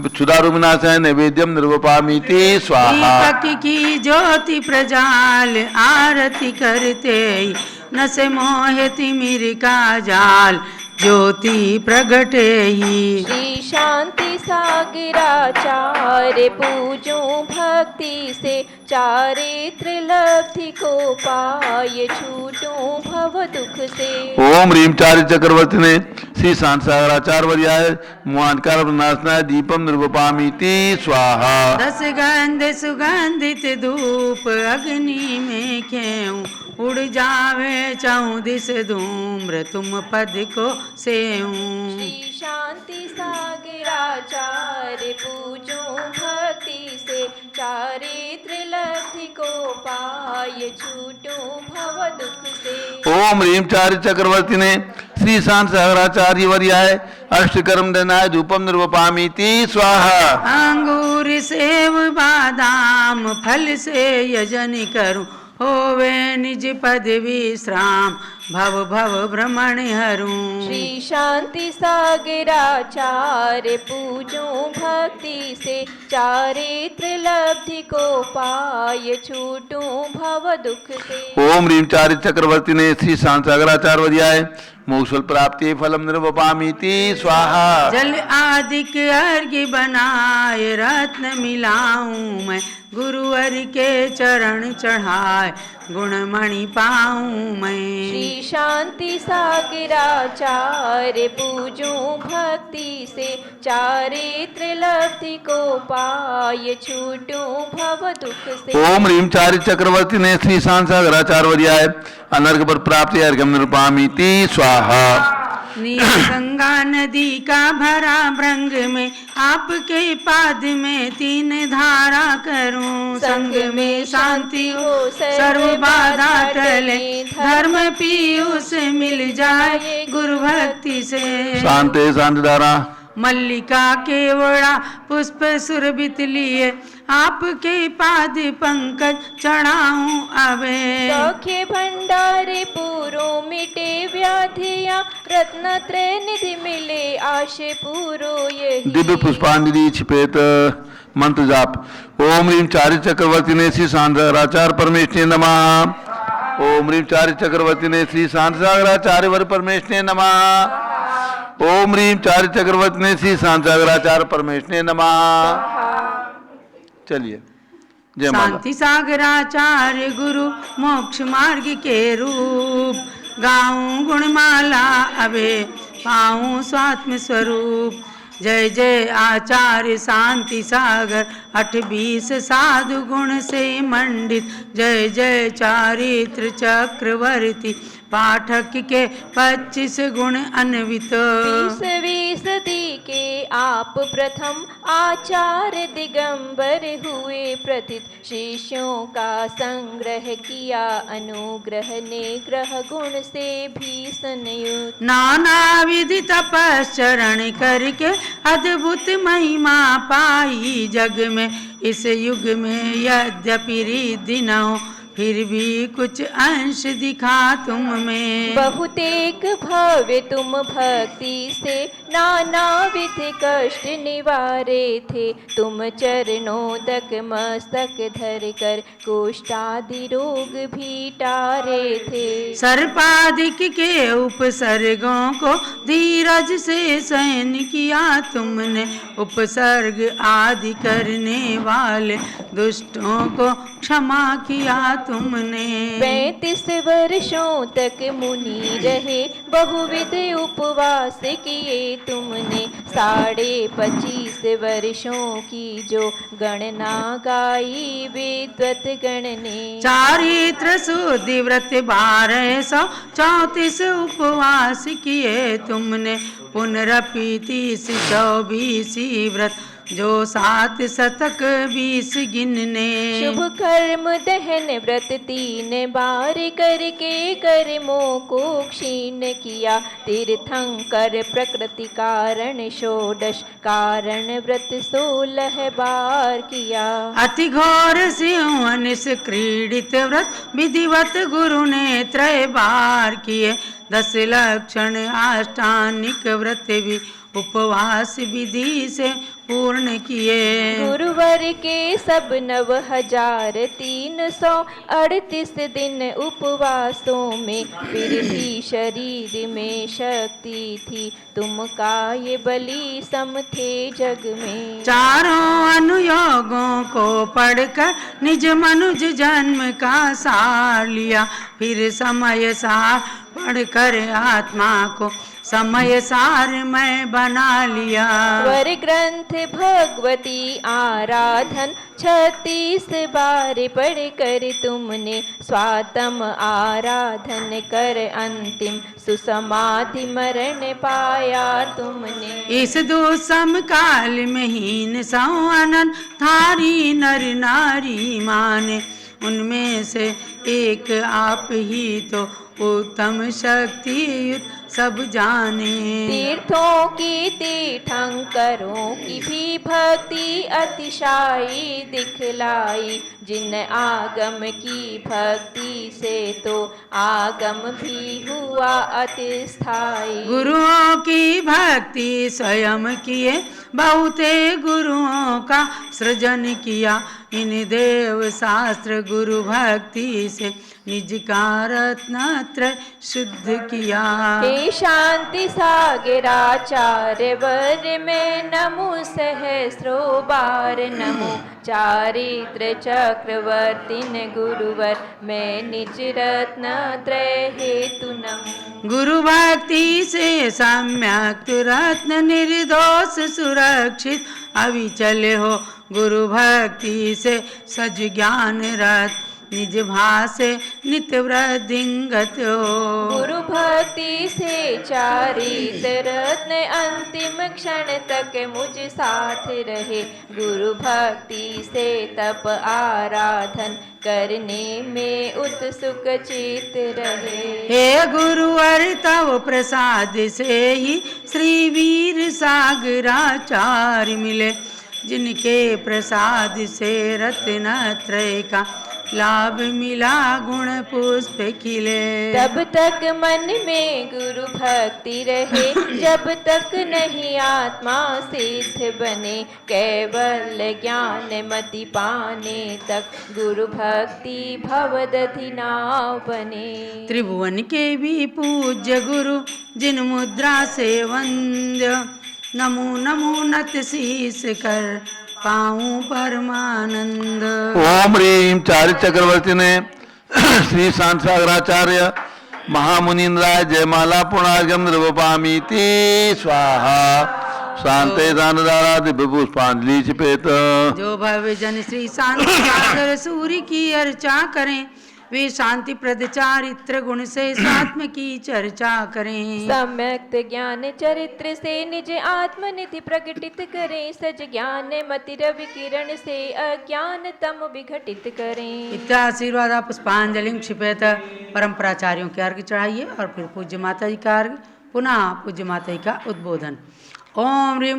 क्षुधारूपनाशाय नैवेद्यम निर्वपामीति स्वाहा। दीपक की ज्योति प्रजाल आरती करते, न से मोहे तिमिर का जाल ज्योति प्रगटे ही। श्री शांति सागराचार्य पूजूं भक्ति से, चारित्र लब्धि को पाय छूटूं भव दुख से। ओम ह्रीं चारि चक्रवर्ती ने श्री शांति सागराचार्य वर्याय मुआनकार विनाशनाय दीपम निर्वपामीति स्वाहा। दस गंध सुगंधित धूप अग्नि में खेऊं, उड़ जावे चौदिस धूम्र तुम पद को सेऊं। श्री शांति सागराचार्य पूजूं भक्ति से, चारित्र लब्धि को पाय छूटूं भव दुख से। ओम ह्रीं चारि चक्रवर्ती ने श्री शांति सागराचार्य वर्याय अष्टकर्म दनाय धूपम निर्वपामीति स्वाहा। अंगूर सेव बादाम फल से यजन करूं, होवे निज पद विश्राम भव भव भ्रमण हरूं। श्री शांति सागराचार्य पूजूं भक्ति से, चारित्र लब्धि को पाय छूटूं भव दुख से। ओम ह्रीं चारि चक्रवर्ती ने श्री शांति सागराचार्य वर्याय मोक्षफल प्राप्ति फलम निर्वपामीति स्वाहा। जल आदिक अर्घ्य बनाए रत्न मिलाऊं मैं, गुरुवर के चरण चढ़ाए गुणमणि पाऊं मैं। श्री शांति सागराचार्य पूजूं भक्ति से, चारित्र लब्धि को पाय छूटूं भव दुख से। ओम ह्रीं चारि चक्रवर्ती ने श्री शांति सागराचार्य वर्याय अनर्घ पर प्राप्ति अर्घ्यम निर्वपामीति स्वाहा। नील गंगा नदी का भरा भ्रंग में, आपके पाद में तीन धारा करूं। संग में शांति हो सर्व बाधा टले, धर्म पीयूष मिल जाए गुरु भक्ति से। शांति शांति धारा मल्लिका केवड़ा पुष्प सुरभित लिए, आपके पाद पंकज चढ़ाऊं अबे। सौख्य भंडारे पूरो मिटे व्याधियां, रत्नत्रय निधि मिले आशे पूरो यही। दिव्य पुष्पांजलि छिपेत मंत्र जाप। ओम ह्रीं चारि चक्रवर्ती ने श्री शांति सागराचार्य परमेश्वरे नमः। ओम ह्रीं चारि चक्रवर्ती ने श्री शांति सागराचार्य वर परमेश्वरे नमः। ओम ह्रीं चारि चक्रवर्ती ने श्री शांति सागराचार्य परमेश्वरे नमः। चलिए जय माता। शांति सागराचार्य गुरु मोक्ष मार्ग के रूप, गाऊं गुणमाला अबे पाऊं स्वात्म स्वरूप। जय जय आचार्य शांति सागर 28 साधु गुण से मंडित, जय जय चारित्र चक्रवर्ती पाठक के 25 गुण अन्वित। 20वीं सदी के आप प्रथम आचार्य दिगंबर हुए प्रथित, शिष्यों का संग्रह किया अनुग्रह ने ग्रह गुण से भी संयुक्त। नाना विधि तपश्चरण करके अद्भुत महिमा पाई जग में। इस युग में यद्यपि रिद्धि न हो, फिर भी कुछ अंश दिखा तुम में। बहुतेक भव्य तुम भक्ति से, नाना विधि कष्ट निवारे थे। तुम चरणों तक मस्तक धर कर कुष्ठादि रोग भी टारे थे। सर्पाधिक के उपसर्गों को धीरज से सहन किया तुमने। उपसर्ग आदि करने वाले दुष्टों को क्षमा किया तुमने। 35 वर्षों तक मुनि रहे, बहुविध उपवास किए तुमने। 25.5 वर्षों की जो गणना गाई विद्वत गण ने। चारित्र शुद्धि व्रत 1234 उपवास किए तुमने। पुनरपि 30-24 व्रत जो 7 शतक 20 गिनने। शुभ कर्म दहन व्रत 3 बार करके कर्मों को क्षीण किया। तीर्थंकर प्रकृति कारण 16 कारण व्रत 16 बार किया। अति घोर सिंह निष्क्रीडित व्रत विधिवत गुरु ने 3 बार किए। 10 लक्षण अष्टानिक व्रत भी उपवास विधि से पूर्ण किए। गुरुवर के सब 9,338 दिन उपवासों में फिर भी शरीर में शक्ति थी। तुम काय बलि सम थे जग में। चारों अनुयोगों को पढ़कर निज मनुज जन्म का सार लिया। फिर समय सार पढ़कर आत्मा को समय सार मैं बना लिया। वर ग्रंथ भगवती आराधन 36 बार पढ़ कर तुमने। स्वातम आराधन कर अंतिम सुसमाधि मरण पाया तुमने। इस दुसम काल में हीन संवनन थारी नर नारी माने। उनमें से एक आप ही तो उत्तम शक्ति सब जाने। तीर्थों की तीर्थंकरों की भी भक्ति अतिशाई दिखलाई। जिन आगम की भक्ति से तो आगम भी हुआ अति स्थाई। गुरुओं की भक्ति स्वयं किए बहुते गुरुओं का सृजन किया। इन देव शास्त्र गुरु भक्ति से निज का रत्नत्रय शुद्ध किया। हे शांति सागराचार्य वर में नमो सहस्रो बार नमो। चारित्र चक्रवर्तीन गुरुवर मैं निज रत्नत्रय हेतु नमो। गुरु भक्ति से सम्यक रत्न निर्दोष सुरक्षित अविचल हो। गुरु भक्ति से सज ज्ञान रत्न निज भासे नित्य वृद्धिंगत हो। गुरु भक्ति से चारित्र रत्न अंतिम क्षण तक मुझ साथ रहे। गुरु भक्ति से तप आराधन करने में उत्सुक चित रहे। हे गुरुवर तव प्रसाद से ही श्री वीर सागराचार्य मिले। जिनके प्रसाद से रत्नत्रय का लाभ मिला गुण पुष्प खिले। तब तक मन में गुरु भक्ति रहे जब तक नहीं आत्मा सिद्ध बने। केवल ज्ञान मति पाने तक गुरु भक्ति भवदधि नाव बने। त्रिभुवन के भी पूज्य गुरु जिन मुद्रा से वंद्य। नमो नमो नत शीस कर पाऊं परमानंद। ओम ह्रीं चारि चक्रवर्ती ने श्री शांत सागराचार्य महामुनीन्द्राय जयमाला पुणार्घ्यम द्रवपामीति स्वाहा। शांते दानदारा दिव्य पुष्पांजलि चिपेत। जो भव्य जन श्री शांति सागर सूर्य की अर्चा करें वे शांति प्रद चारित्र गुण से आत्म की चर्चा करें। सम्यक्त ज्ञान चरित्र से निज आत्मनिधि प्रकटित करें। सज ज्ञान मति रवि किरण से अज्ञान तम विघटित करें। इत्याशीर्वाद पुष्पांजलि क्षिपेत। परंपराचार्यों के अर्घ्य चढ़ाइए और फिर पूज्य माता जी का अर्घ्य, पुनः पूज्य माता जी का उद्बोधन। ओम ह्रीं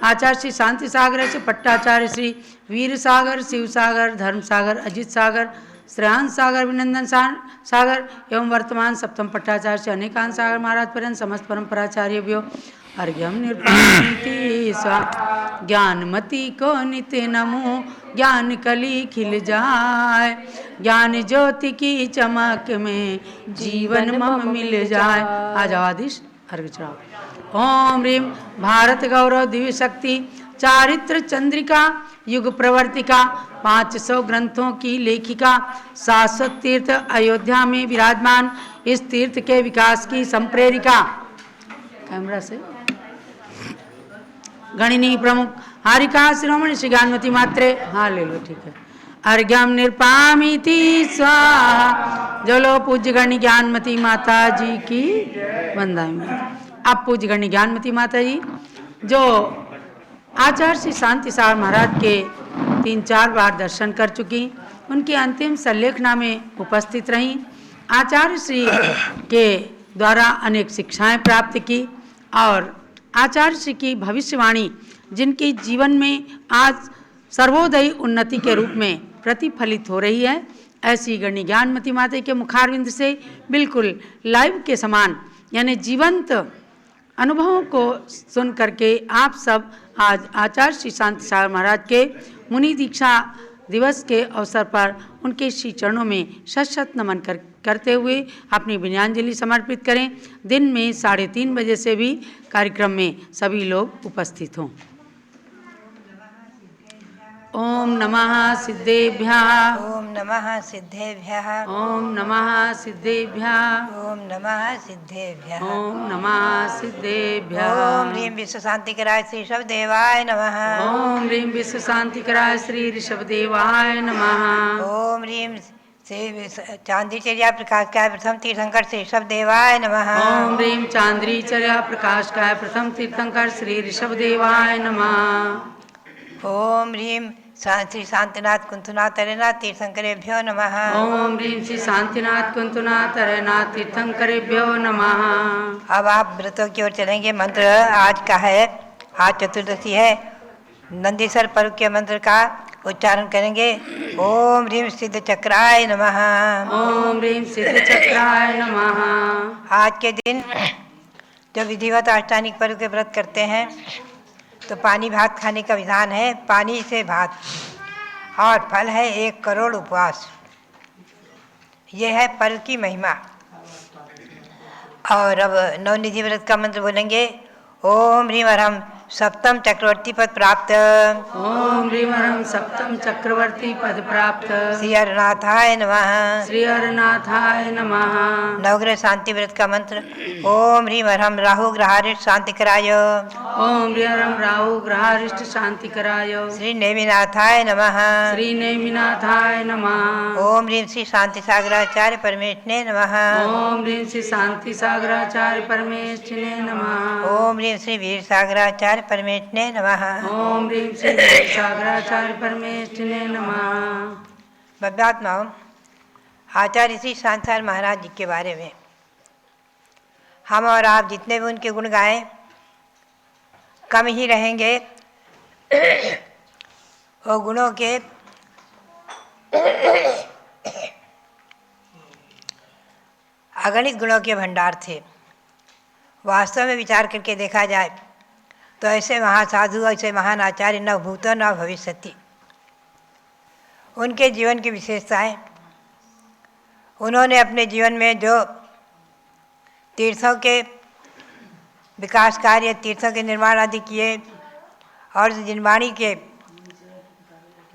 आचार्य श्री शांति सागर से पट्टाचार्य श्री वीर सागर, शिव सागर, धर्म सागर, अजित सागर, श्रेयांश सागर, अभिनंदन सागर एवं वर्तमान सप्तम पट्टाचार्य से अनेकांत सागर महाराज पर्यंत समस्त परंपराचार्य भ्यो अर्घ्यम निरपाति स्वा। ज्ञानमति को नित्य नमो ज्ञान कली खिल जाए। ज्ञान ज्योति की चमक में जीवन मम मिल जाए। आज आदिश अर्घ चढ़ाओ। ओम ह्रीं भारत गौरव दिव्य शक्ति चारित्र चंद्रिका, युग प्रवर्तिका, 500 ग्रंथों की लेखिका, शाश्वत तीर्थ अयोध्या में विराजमान, इस तीर्थ के विकास की संप्रेरिका। कैमरा से गणिनी प्रमुख हारिका शिरोमणि श्री ज्ञानमती मात्रे। हाँ ले लो, ठीक है। अर्घ्यम निरपामिति स्वाहा। जो लो पूज्य गणि ज्ञानमती माता जी की वंदना। अब पूज्य गणि ज्ञानमती माता जी जो आचार्य श्री शांति सागर महाराज के 3-4 बार दर्शन कर चुकी, उनकी अंतिम संलेखना में उपस्थित रहीं, आचार्य श्री के द्वारा अनेक शिक्षाएं प्राप्त की और आचार्य श्री की भविष्यवाणी जिनके जीवन में आज सर्वोदयी उन्नति के रूप में प्रतिफलित हो रही है, ऐसी गणि ज्ञानमती माता के मुखारविंद से बिल्कुल लाइव के समान यानी जीवंत अनुभवों को सुन करके आप सब आज आचार्य श्री शांति सागर महाराज के मुनि दीक्षा दिवस के अवसर पर उनके श्री चरणों में शत नमन करते हुए अपनी विनयाञ्जलि समर्पित करें। दिन में 3:30 बजे से भी कार्यक्रम में सभी लोग उपस्थित हों। ओम नमः सिद्धेभ्यः। ओम नमः सिद्धेभ्यः। ओम नमः सिद्धेभ्यः। ओम नमः सिद्धेभ्यः। ओम नमः सिद्धेभ्यः। ओम ह्रीं विश्व शांतिकराय श्री ऋषभदेवाय नमः। ओम ह्रीं विश्व शांतिकराय श्री ऋषभदेवाय नमः। ओम ह्रीं श्री चांदीचर्या प्रकाशकाय प्रथम तीर्थंकर श्री ऋषभदेवाय नमः। ओम ह्रीं चांद्रीचर्या प्रकाशकाय प्रथम तीर्थंकर श्री ऋषभदेवाय नमः। ओम ह्रीं श्री शांतिनाथ कुंतुनाथ तरेनाथ तीर्थंकरेभ्यो नमः। ओम ह्रीं श्री शांतिनाथ कुंतुनाथ तरेनाथ तीर्थंकरेभ्यो नमः। अब आप व्रतों की ओर चलेंगे। मंत्र आज का है, आज चतुर्दशी है, नंदीसर पर्व के मंत्र का उच्चारण करेंगे। ओम ह्रीं सिद्ध चक्राय नमः। ओम ह्रीं सिद्ध चक्राय नमः। आज के दिन जो विधिवत अष्टानिक पर्व के व्रत करते हैं तो पानी भात खाने का विधान है, पानी से भात, और फल है 1 करोड़ उपवास। ये है पर्व की महिमा। और अब नवनिधि व्रत का मंत्र बोलेंगे। ओम ह्रीं अरहम सप्तम चक्रवर्ती पद प्राप्त। ओम ह्रीं अरहम सप्तम चक्रवर्ती पद प्राप्त। श्री हरनाथाय नमः। श्री हरनाथाय नमः। नवग्रह शांति व्रत का मंत्र। ओम ह्रीं अरहम राहु ग्रहारिष्ट शांतिकराय। ओम ह्रीं अरहम राहु ग्रहारिष्ट शांतिकराय। श्री नेमिनाथाय नमः। श्री नेमिनाथाय नमः। ओम ह्रीं श्री शांति सागराचार्य परमेष्ठिने नमः। ओम ह्रीं श्री शांति सागराचार्य परमेष्ठिने नमः। ओम ह्रीं श्री वीर सागराचार्य परमेष्ठिने नमः। ओम ह्रीं श्री वीर सागराचार्य परमेष्ठिने नमः। भव्यात्माओं, आचार्य श्री शांति सागर महाराज जी के बारे में हम और आप जितने भी उनके गुण गाएं कम ही रहेंगे। वो गुणों के अगणित गुणों के भंडार थे। वास्तव में विचार करके देखा जाए तो ऐसे महासाधु, ऐसे महान आचार्य न भूतो न भविष्यति। उनके जीवन की विशेषताएं, उन्होंने अपने जीवन में जो तीर्थों के विकास कार्य, तीर्थों के निर्माण आदि किए और जिनवाणी के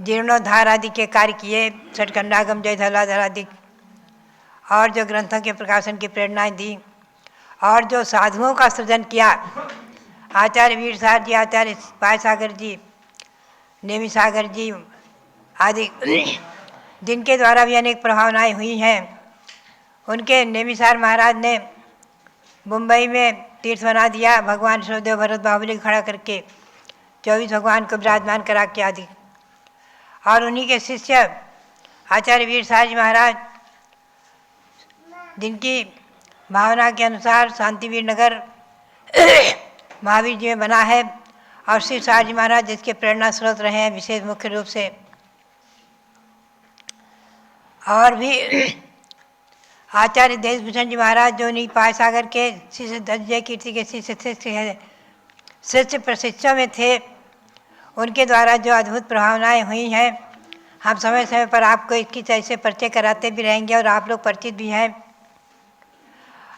जीर्णोद्धार आदि के कार्य किए, षटखंडागम जय धलाधर आदि, और जो ग्रंथों के प्रकाशन की प्रेरणाएं दी, और जो साधुओं का सृजन किया, आचार्य वीर साहब जी, आचार्य पाय सागर जी, नेमी सागर जी आदि, जिनके द्वारा भी अनेक प्रभावनाएं हुई हैं। उनके नेमिसार महाराज ने मुंबई में तीर्थ बना दिया, भगवान शिवदेव भरत बाहुबली खड़ा करके 24 भगवान को विराजमान करा के आदि। और उन्हीं के शिष्य आचार्य वीर साहब जी महाराज, जिनकी भावना के अनुसार शांतिवीर नगर महावीर जी में बना है, और श्री साहब जी महाराज जिसके प्रेरणा स्रोत रहे हैं विशेष मुख्य रूप से। और भी आचार्य देशभूषण जी महाराज जो नहीं पाय सागर के शिष्य जय कीर्ति के शिष्य श्रेष्ठ प्रशिक्षण में थे, उनके द्वारा जो अद्भुत प्रभावनाएं हुई हैं, हम समय समय पर आपको इसकी ऐसे परिचय कराते भी रहेंगे और आप लोग परिचित भी हैं।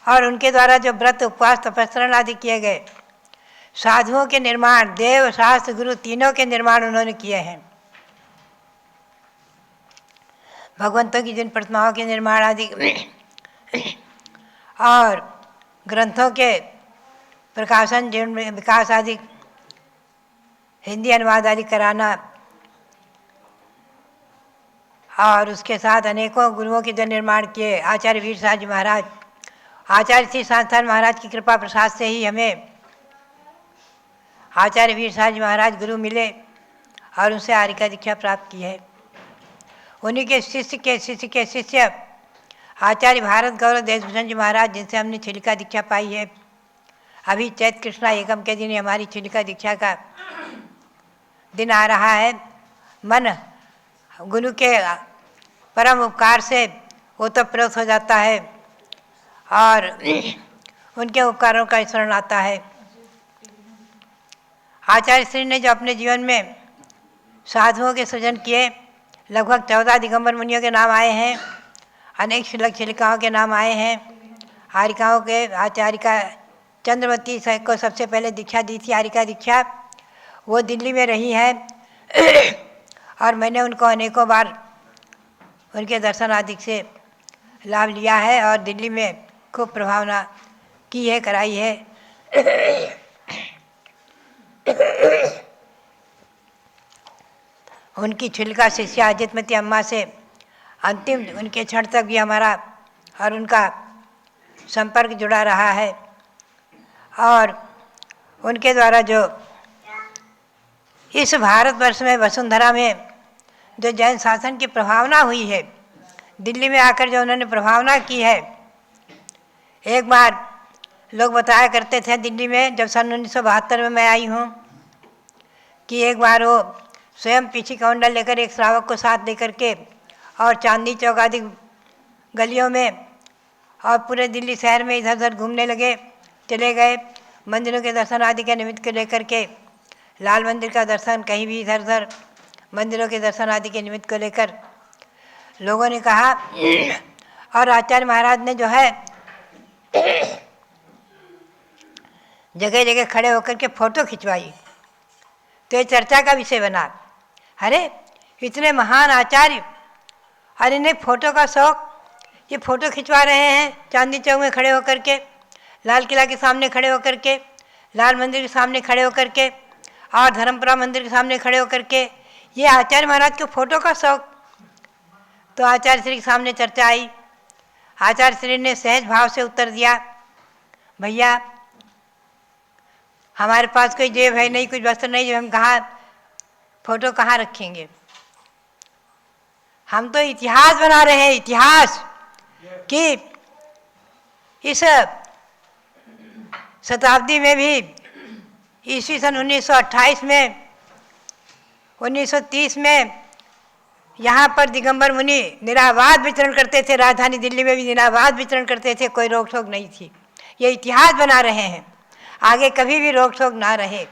और उनके द्वारा जो व्रत, उपवास, तपस्या आदि किए गए, साधुओं के निर्माण, देव, शास्त्र, गुरु तीनों के निर्माण उन्होंने किए हैं। भगवंतों की जिन प्रतिमाओं के निर्माण आदि और ग्रंथों के प्रकाशन, जिनमें विकास आदि, हिंदी अनुवाद आदि कराना, और उसके साथ अनेकों गुरुओं के जो निर्माण किए, आचार्य वीर साहब जी महाराज, आचार्य श्री शांतान महाराज की कृपा प्रसाद से ही हमें आचार्य वीर साहब जी महाराज गुरु मिले और उनसे आर्य का दीक्षा प्राप्त की है। उन्हीं के शिष्य के शिष्य के शिष्य आचार्य भारत गौरव देशभूषण जी महाराज, जिनसे हमने छिलिका दीक्षा पाई है। अभी चैत कृष्णा एकम के दिन हमारी छिलिका दीक्षा का दिन आ रहा है। मन गुरु के परम उपकार से ओतप्रोत हो जाता है और उनके उपकारों का स्मरण आता है। आचार्य श्री ने जो अपने जीवन में साधुओं के सृजन किए, लगभग 14 दिगंबर मुनियों के नाम आए हैं, अनेक शिलक शिलिकाओं के नाम आए हैं। आरिकाओं के आचार्य का चंद्रमती को सबसे पहले दीक्षा दी थी, आरिका दीक्षा, वो दिल्ली में रही है और मैंने उनको अनेकों बार उनके दर्शन आदि से लाभ लिया है और दिल्ली में खूब प्रभावना की है, कराई है। उनकी छिलिका शिष्या अजितमती अम्मा से अंतिम उनके क्षण तक भी हमारा और उनका संपर्क जुड़ा रहा है और उनके द्वारा जो इस भारतवर्ष में, वसुंधरा में जो जैन शासन की प्रभावना हुई है, दिल्ली में आकर जो उन्होंने प्रभावना की है। एक बार लोग बताया करते थे दिल्ली में, जब सन 1972 में मैं आई हूँ, कि एक बार वो स्वयं पीछी कमंडल लेकर एक श्रावक को साथ लेकर के और चांदनी चौक आदि गलियों में और पूरे दिल्ली शहर में इधर उधर घूमने लगे, चले गए। मंदिरों के दर्शन आदि के निमित्त को लेकर के, लाल मंदिर का दर्शन, कहीं भी इधर उधर मंदिरों के दर्शन आदि के निमित्त को लेकर लोगों ने कहा। और आचार्य महाराज ने जो है जगह जगह खड़े होकर के फोटो खिंचवाई, तो ये चर्चा का विषय बना। अरे इतने महान आचार्य और इन्हें फोटो का शौक, ये फोटो खिंचवा रहे हैं चांदनी चौक में खड़े होकर के, लाल किला के सामने खड़े होकर के, लाल मंदिर के सामने खड़े होकर के और धर्मपुरा मंदिर के सामने खड़े होकर के, ये आचार्य महाराज के फोटो का शौक। तो आचार्य श्री के सामने चर्चा आई। आचार्य श्री ने सहज भाव से उत्तर दिया, भैया हमारे पास कोई जेब है नहीं, कुछ वस्त्र नहीं, जो हम कहाँ फोटो कहाँ रखेंगे। हम तो इतिहास बना रहे हैं, इतिहास कि इस शताब्दी में भी, ईस्वी सन 1928 में, 1930 में यहाँ पर दिगंबर मुनि निराबाद विचरण करते थे। राजधानी दिल्ली में भी निराबाद विचरण करते थे, कोई रोक टोक नहीं थी। ये इतिहास बना रहे हैं, आगे कभी भी रोक टोक ना रहे,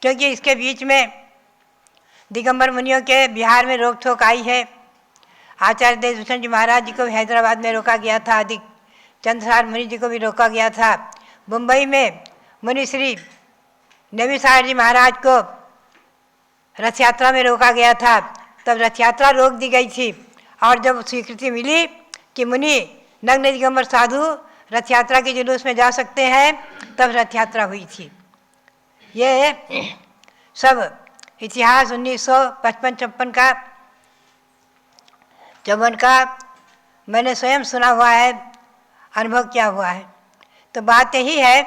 क्योंकि इसके बीच में दिगंबर मुनियों के बिहार में रोक टोक आई है। आचार्य देशभूषण जी महाराज जी को भी हैदराबाद में रोका गया था, आदि चंद्रसार मुनि जी को भी रोका गया था। मुंबई में मुनि श्री नेमिसार जी महाराज को रथ यात्रा में रोका गया था, तब रथ यात्रा रोक दी गई थी। और जब स्वीकृति मिली कि मुनि नग्न दिगंबर साधु रथ यात्रा के जुलूस में जा सकते हैं, तब रथ यात्रा हुई थी। ये सब इतिहास 1955-56 का 54 का मैंने स्वयं सुना हुआ है, अनुभव किया हुआ है। तो बात यही है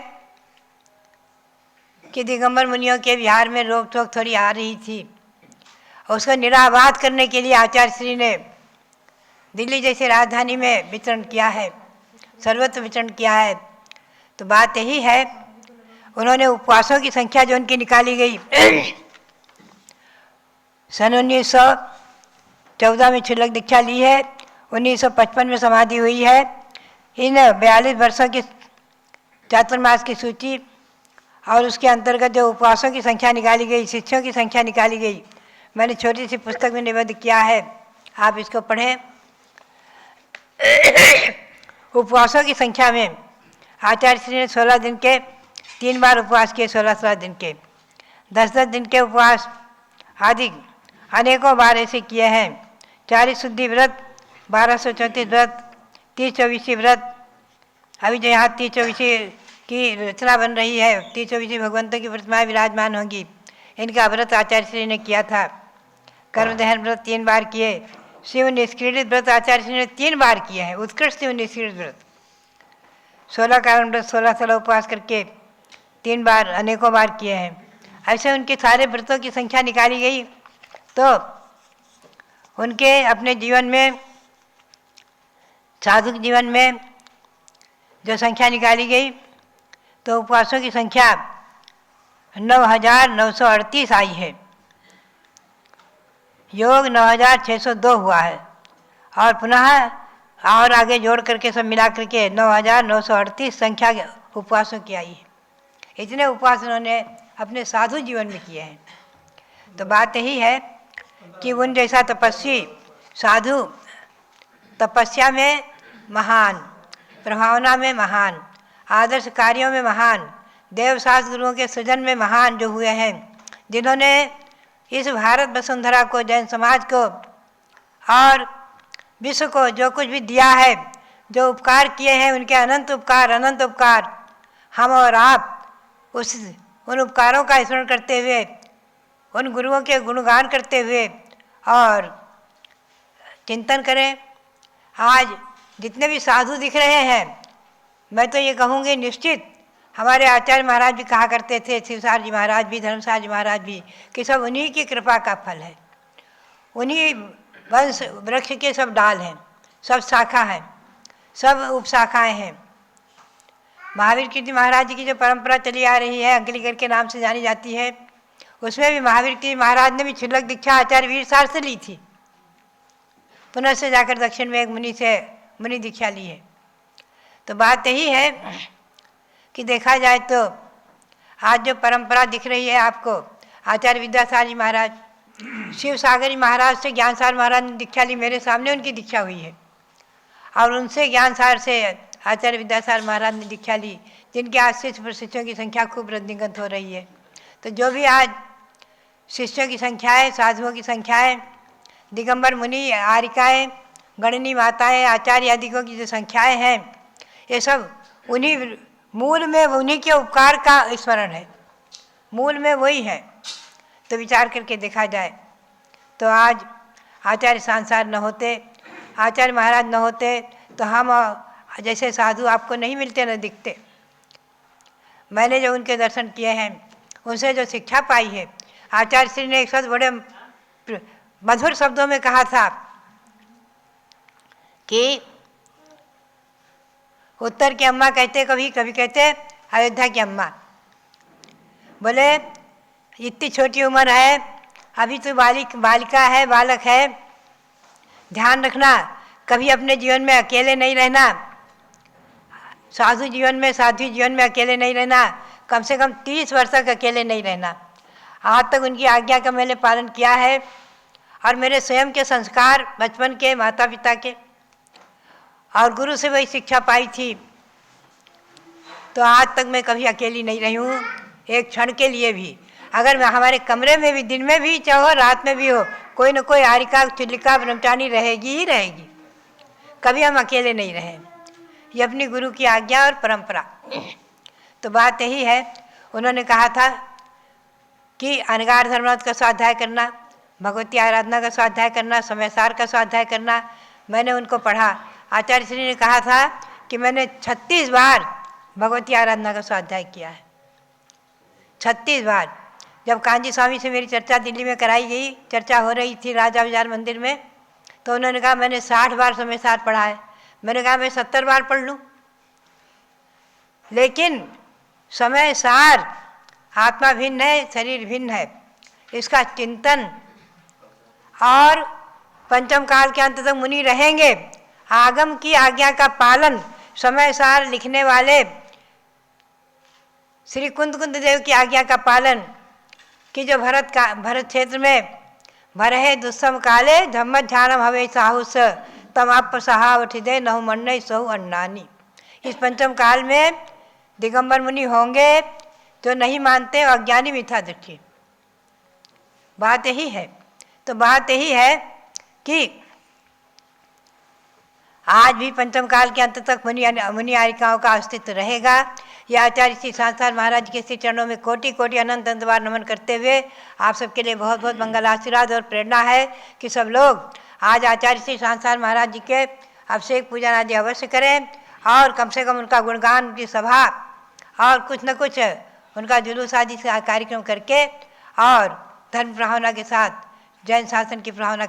कि दिगंबर मुनियों के बिहार में रोक टोक थोड़ी आ रही थी, उसको निराबाद करने के लिए आचार्य श्री ने दिल्ली जैसी राजधानी में विचरण किया है, सर्वत्र विचरण किया है। तो बात यही है, उन्होंने उपवासों की संख्या जो उनकी निकाली गई, सन 1914 में छिलक दीक्षा ली है, 1955 में समाधि हुई है। इन 42 वर्षों की चातुर्मास की सूची और उसके अंतर्गत जो उपवासों की संख्या निकाली गई, शिष्यों की संख्या निकाली गई, मैंने छोटी सी पुस्तक में निबद्ध किया है, आप इसको पढ़ें। उपवासों की संख्या में आचार्य श्री ने 16 दिन के 3 बार उपवास किए 16-16 दिन के, 10-10 दिन के उपवास आदि अनेकों बार ऐसे किए हैं। 40 शुद्धि व्रत, 1234 व्रत, 30-24 व्रत। अभी जो यहाँ 30-24 की रचना बन रही है, 30-24 भगवंतों की प्रतिमाएं विराजमान होंगी, इनका व्रत आचार्य श्री ने किया था। कर्मदहन व्रत 3 बार किए। शिव निष्क्रीडित व्रत आचार्य श्री ने 3 बार किए हैं, उत्कृष्ट शिव निष्क्रीडित व्रत। 16 कारण व्रत 16 उपवास करके 3 बार अनेकों बार किए हैं। ऐसे उनके सारे व्रतों की संख्या निकाली गई तो उनके अपने जीवन में, साधु जीवन में जो संख्या निकाली गई तो उपवासों की संख्या 9,938 आई है। योग 9,602 हुआ है और पुनः और आगे जोड़ करके सब मिला करके 9,938 संख्या उपवासों की आई है। इतने उपवास उन्होंने अपने साधु जीवन में किए हैं। तो बात यही है कि उन जैसा तपस्वी साधु तपस्या में महान, प्रभावना में महान, आदर्श कार्यों में महान, देवशास्त्र गुरुओं के सृजन में महान जो हुए हैं, जिन्होंने इस भारत वसुंधरा को, जैन समाज को और विश्व को जो कुछ भी दिया है, जो उपकार किए हैं, उनके अनंत उपकार हम और आप उन उपकारों का स्मरण करते हुए, उन गुरुओं के गुणगान करते हुए और चिंतन करें। आज जितने भी साधु दिख रहे हैं, मैं तो ये कहूँगी निश्चित, हमारे आचार्य महाराज भी कहा करते थे, शिवसार जी महाराज भी, धर्मसार जी महाराज भी, कि सब उन्हीं की कृपा का फल है। उन्हीं वंश वृक्ष के सब डाल हैं, सब शाखा हैं, सब उपशाखाएँ हैं। महावीर कीर्ति महाराज जी की जो परंपरा चली आ रही है, अंकलीगढ़ के नाम से जानी जाती है, उसमें भी महावीर कीर्ति महाराज ने भी क्षुल्लक दीक्षा आचार्य वीरसार से ली थी। पुनः से जाकर दक्षिण में एक मुनि दीक्षा ली है। तो बात यही है कि देखा जाए तो आज जो परंपरा दिख रही है आपको, आचार्य विद्यासागर जी महाराज, शिव सागर जी महाराज से ज्ञानसार महाराज ने दीक्षा ली, मेरे सामने उनकी दीक्षा हुई है, और उनसे ज्ञानसार से आचार्य विद्यासागर महाराज ने दीक्षा ली, जिनके आज शिष्य प्रशिष्यों की संख्या खूब वृद्धिगत हो रही है। तो जो भी आज शिष्यों की संख्याएँ, साधुओं की संख्याएँ, दिगंबर मुनि, आरिकाएँ, गणनी माताएँ, आचार्य आदिकों की जो संख्याएँ हैं, ये सब उन्हीं मूल में उन्हीं के उपकार का स्मरण है, मूल में वही है। तो विचार करके देखा जाए तो आज आचार्य सांसार न होते, आचार्य महाराज न होते, तो हम जैसे साधु आपको नहीं मिलते, न दिखते। मैंने जो उनके दर्शन किए हैं, उनसे जो शिक्षा पाई है, आचार्य श्री ने एक शब्द बड़े मधुर शब्दों में कहा था कि उत्तर की अम्मा कहते कभी कहते अयोध्या की अम्मा, बोले इतनी छोटी उम्र है, अभी तो बालिका है, बालक है, ध्यान रखना, कभी अपने जीवन में अकेले नहीं रहना, साधु जीवन में, साध्वी जीवन में अकेले नहीं रहना, कम से कम 30 वर्ष तक अकेले नहीं रहना। आज तक उनकी आज्ञा का मैंने पालन किया है, और मेरे स्वयं के संस्कार बचपन के, माता पिता के और गुरु से वही शिक्षा पाई थी, तो आज तक मैं कभी अकेली नहीं रही हूँ एक क्षण के लिए भी। अगर हमारे कमरे में भी, दिन में भी, चाहे रात में भी हो, कोई न कोई आरिका, चुलिका, ब्रह्मचारी रहेगी ही रहेगी, कभी हम अकेले नहीं रहे। ये अपनी गुरु की आज्ञा और परंपरा। तो बात यही है, उन्होंने कहा था कि अनगार धर्मार्थ का स्वाध्याय करना, भगवती आराधना का स्वाध्याय करना, समयसार का स्वाध्याय करना। मैंने उनको पढ़ा, आचार्य श्री ने कहा था कि मैंने 36 बार भगवती आराधना का स्वाध्याय किया है, 36 बार। जब कांजी स्वामी से मेरी चर्चा दिल्ली में कराई गई, चर्चा हो रही थी राजा बाजार मंदिर में, तो उन्होंने कहा मैंने 60 बार समयसार पढ़ा है। मैंने कहा मैं 70 बार पढ़ लूँ, लेकिन समयसार आत्मा भिन्न है, शरीर भिन्न है, इसका चिंतन, और पंचम काल के अंत तक मुनि रहेंगे, आगम की आज्ञा का पालन, समयसार लिखने वाले श्री कुंद देव की आज्ञा का पालन, कि जो भरत क्षेत्र में भरहे दुस्सम काले धम्म ध्यानम हवे साहुस तम आप सहावठ दे नहु मन्नई सहु अन्नानी। इस पंचम काल में दिगंबर मुनि होंगे, जो नहीं मानते और अज्ञानी मिथ्या दृष्टि। बात यही है। तो बात यही है कि आज भी पंचम काल के अंत तक मुनि आरिकाओं का अस्तित्व रहेगा। यह आचार्य श्री सांसार महाराज के श्री चरणों में कोटि कोटि अनंत अनंत बार नमन करते हुए आप सबके लिए बहुत बहुत मंगल आशीर्वाद और प्रेरणा है कि सब लोग आज आचार्य श्री सांसार महाराज जी के अभिषेक पूजन आदि अवश्य करें और कम से कम उनका गुणगान की सभा और कुछ न कुछ उनका जुलूस आदि से कार्यक्रम करके और धर्म भावना के साथ जैन शासन की भावना